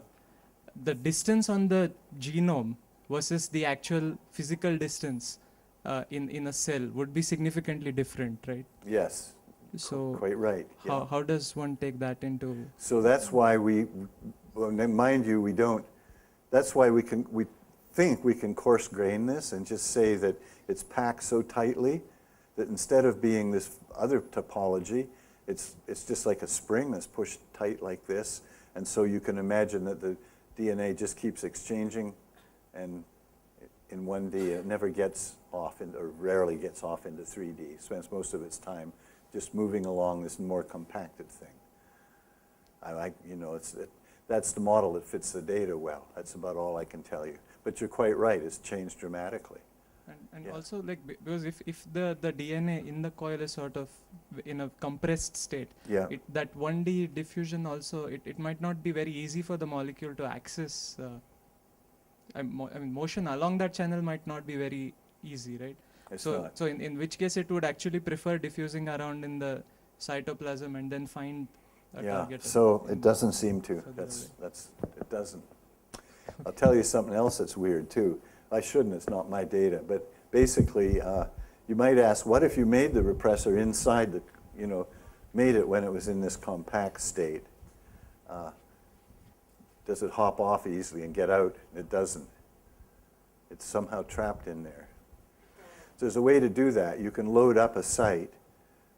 distance on the genome versus the actual physical distance in a cell would be significantly different, right? Yes. So quite right. How does one take that into? So that's why mind you, we don't. That's why we think we can coarse grain this and just say that it's packed so tightly that instead of being this other topology, it's just like a spring that's pushed tight like this, and so you can imagine that the DNA just keeps exchanging, and in 1D it never gets off, or rarely gets off into 3D. It spends most of its time just moving along this more compacted thing. That's the model that fits the data well. That's about all I can tell you. But you're quite right, it's changed dramatically. And also, like, because if the DNA in the coil is sort of in a compressed state, that 1D diffusion also, it might not be very easy for the molecule to access. Motion along that channel might not be very easy, right? So in which case it would actually prefer diffusing around in the cytoplasm and then find a target. So it doesn't seem to. It doesn't. I'll tell you something else that's weird too. I shouldn't, it's not my data, but basically you might ask, what if you made the repressor inside made it when it was in this compact state? Does it hop off easily and get out? It doesn't. It's somehow trapped in there. So there's a way to do that. You can load up a site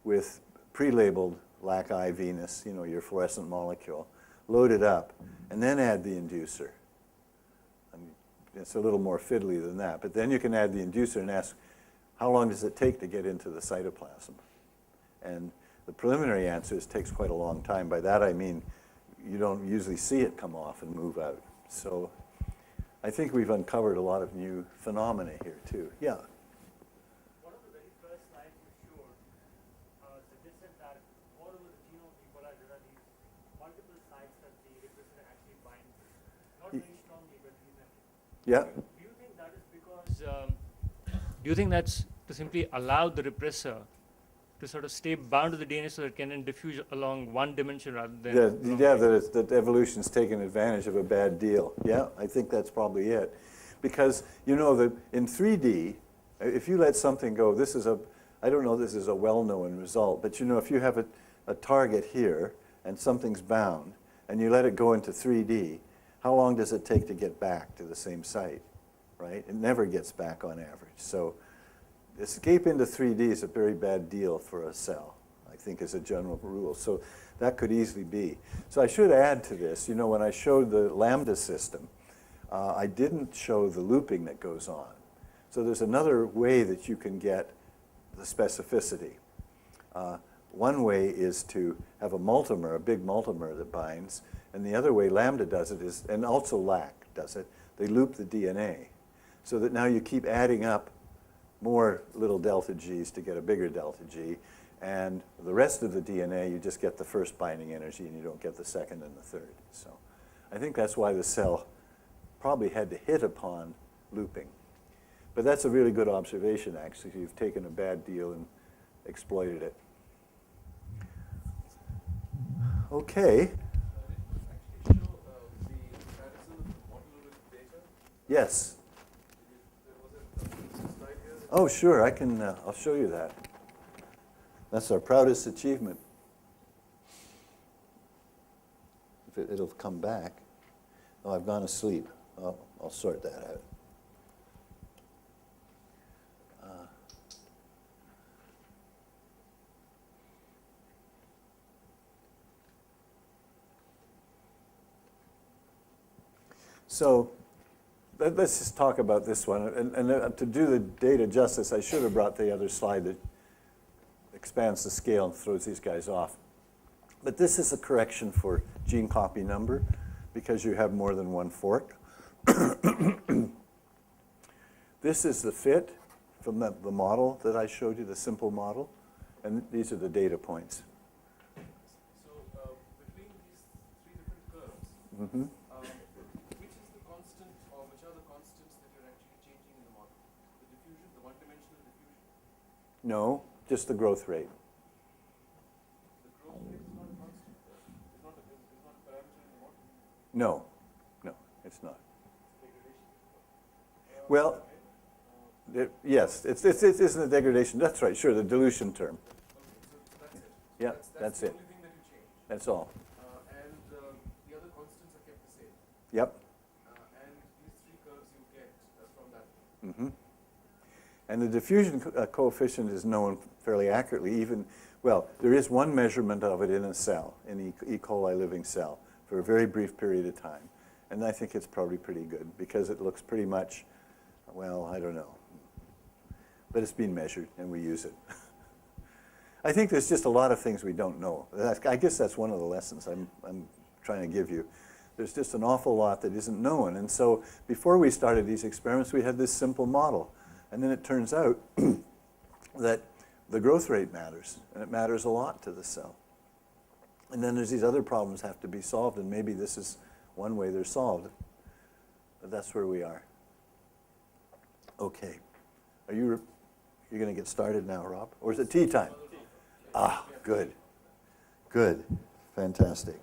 with pre-labeled Laci Venus, your fluorescent molecule, load it up, and then add the inducer. It's a little more fiddly than that, but then you can add the inducer and ask, how long does it take to get into the cytoplasm? And the preliminary answer is it takes quite a long time. By that I mean you don't usually see it come off and move out. So I think we've uncovered a lot of new phenomena here too. Yeah? not very strongly, but Yeah. do you think that is because, do you think that's to simply allow the repressor to sort of stay bound to the DNA so that it can then diffuse along one dimension rather than along That evolution's taken advantage of a bad deal. Yeah, I think that's probably it. Because, you know, in 3D, if you let something go, I don't know this is a well-known result, but you know, if you have a target here and something's bound, and you let it go into 3D, how long does it take to get back to the same site, right? It never gets back on average. So escape into 3D is a very bad deal for a cell, I think, as a general rule. So that could easily be. So I should add to this, you know, when I showed the lambda system, I didn't show the looping that goes on. So there's another way that you can get the specificity. One way is to have a multimer, a big multimer that binds, and the other way lambda does it is, and also Lac does it, they loop the DNA, so that now you keep adding up more little delta Gs to get a bigger delta G, and the rest of the DNA, you just get the first binding energy and you don't get the second and the third. So I think that's why the cell probably had to hit upon looping. But that's a really good observation, actually. You've taken a bad deal and exploited it. Okay. Actually show the comparison of the model with data. Yes. There was a slide here. Oh, sure. I can. I'll show you that. That's our proudest achievement. If it'll come back. Oh, I've gone asleep. Oh, I'll sort that out. So let's just talk about this one. And to do the data justice, I should have brought the other slide that expands the scale and throws these guys off. But this is a correction for gene copy number because you have more than one fork. This is the fit from the model that I showed you, the simple model. And these are the data points. So between these three different curves, Mm-hmm. which is the constant, or which are the constants that you're actually changing in the model? The diffusion, the one-dimensional diffusion? No, just the growth rate. The growth rate is not a constant. It's not a parameter in the model. No, it's not. Degradation. Well, yes, it isn't a degradation. That's right, sure, the dilution term. Okay, so that's it. So Yeah, that's the it. only thing that you change. That's all. And the other constants are kept the same. Yep. And these three curves you get from that. Mm-hmm. And the diffusion coefficient is known fairly accurately. Even, well, there is one measurement of it in a cell, in E. coli living cell, for a very brief period of time. And I think it's probably pretty good because it looks pretty much, well, I don't know. But it's been measured and we use it. I think there's just a lot of things we don't know. I guess that's one of the lessons I'm trying to give you. There's just an awful lot that isn't known. And so before we started these experiments, we had this simple model. And then it turns out that the growth rate matters, and it matters a lot to the cell. And then there's these other problems have to be solved, and maybe this is one way they're solved. But that's where we are. Okay. Are you're going to get started now, Rob? Or is it tea time? Ah, good. Good. Fantastic.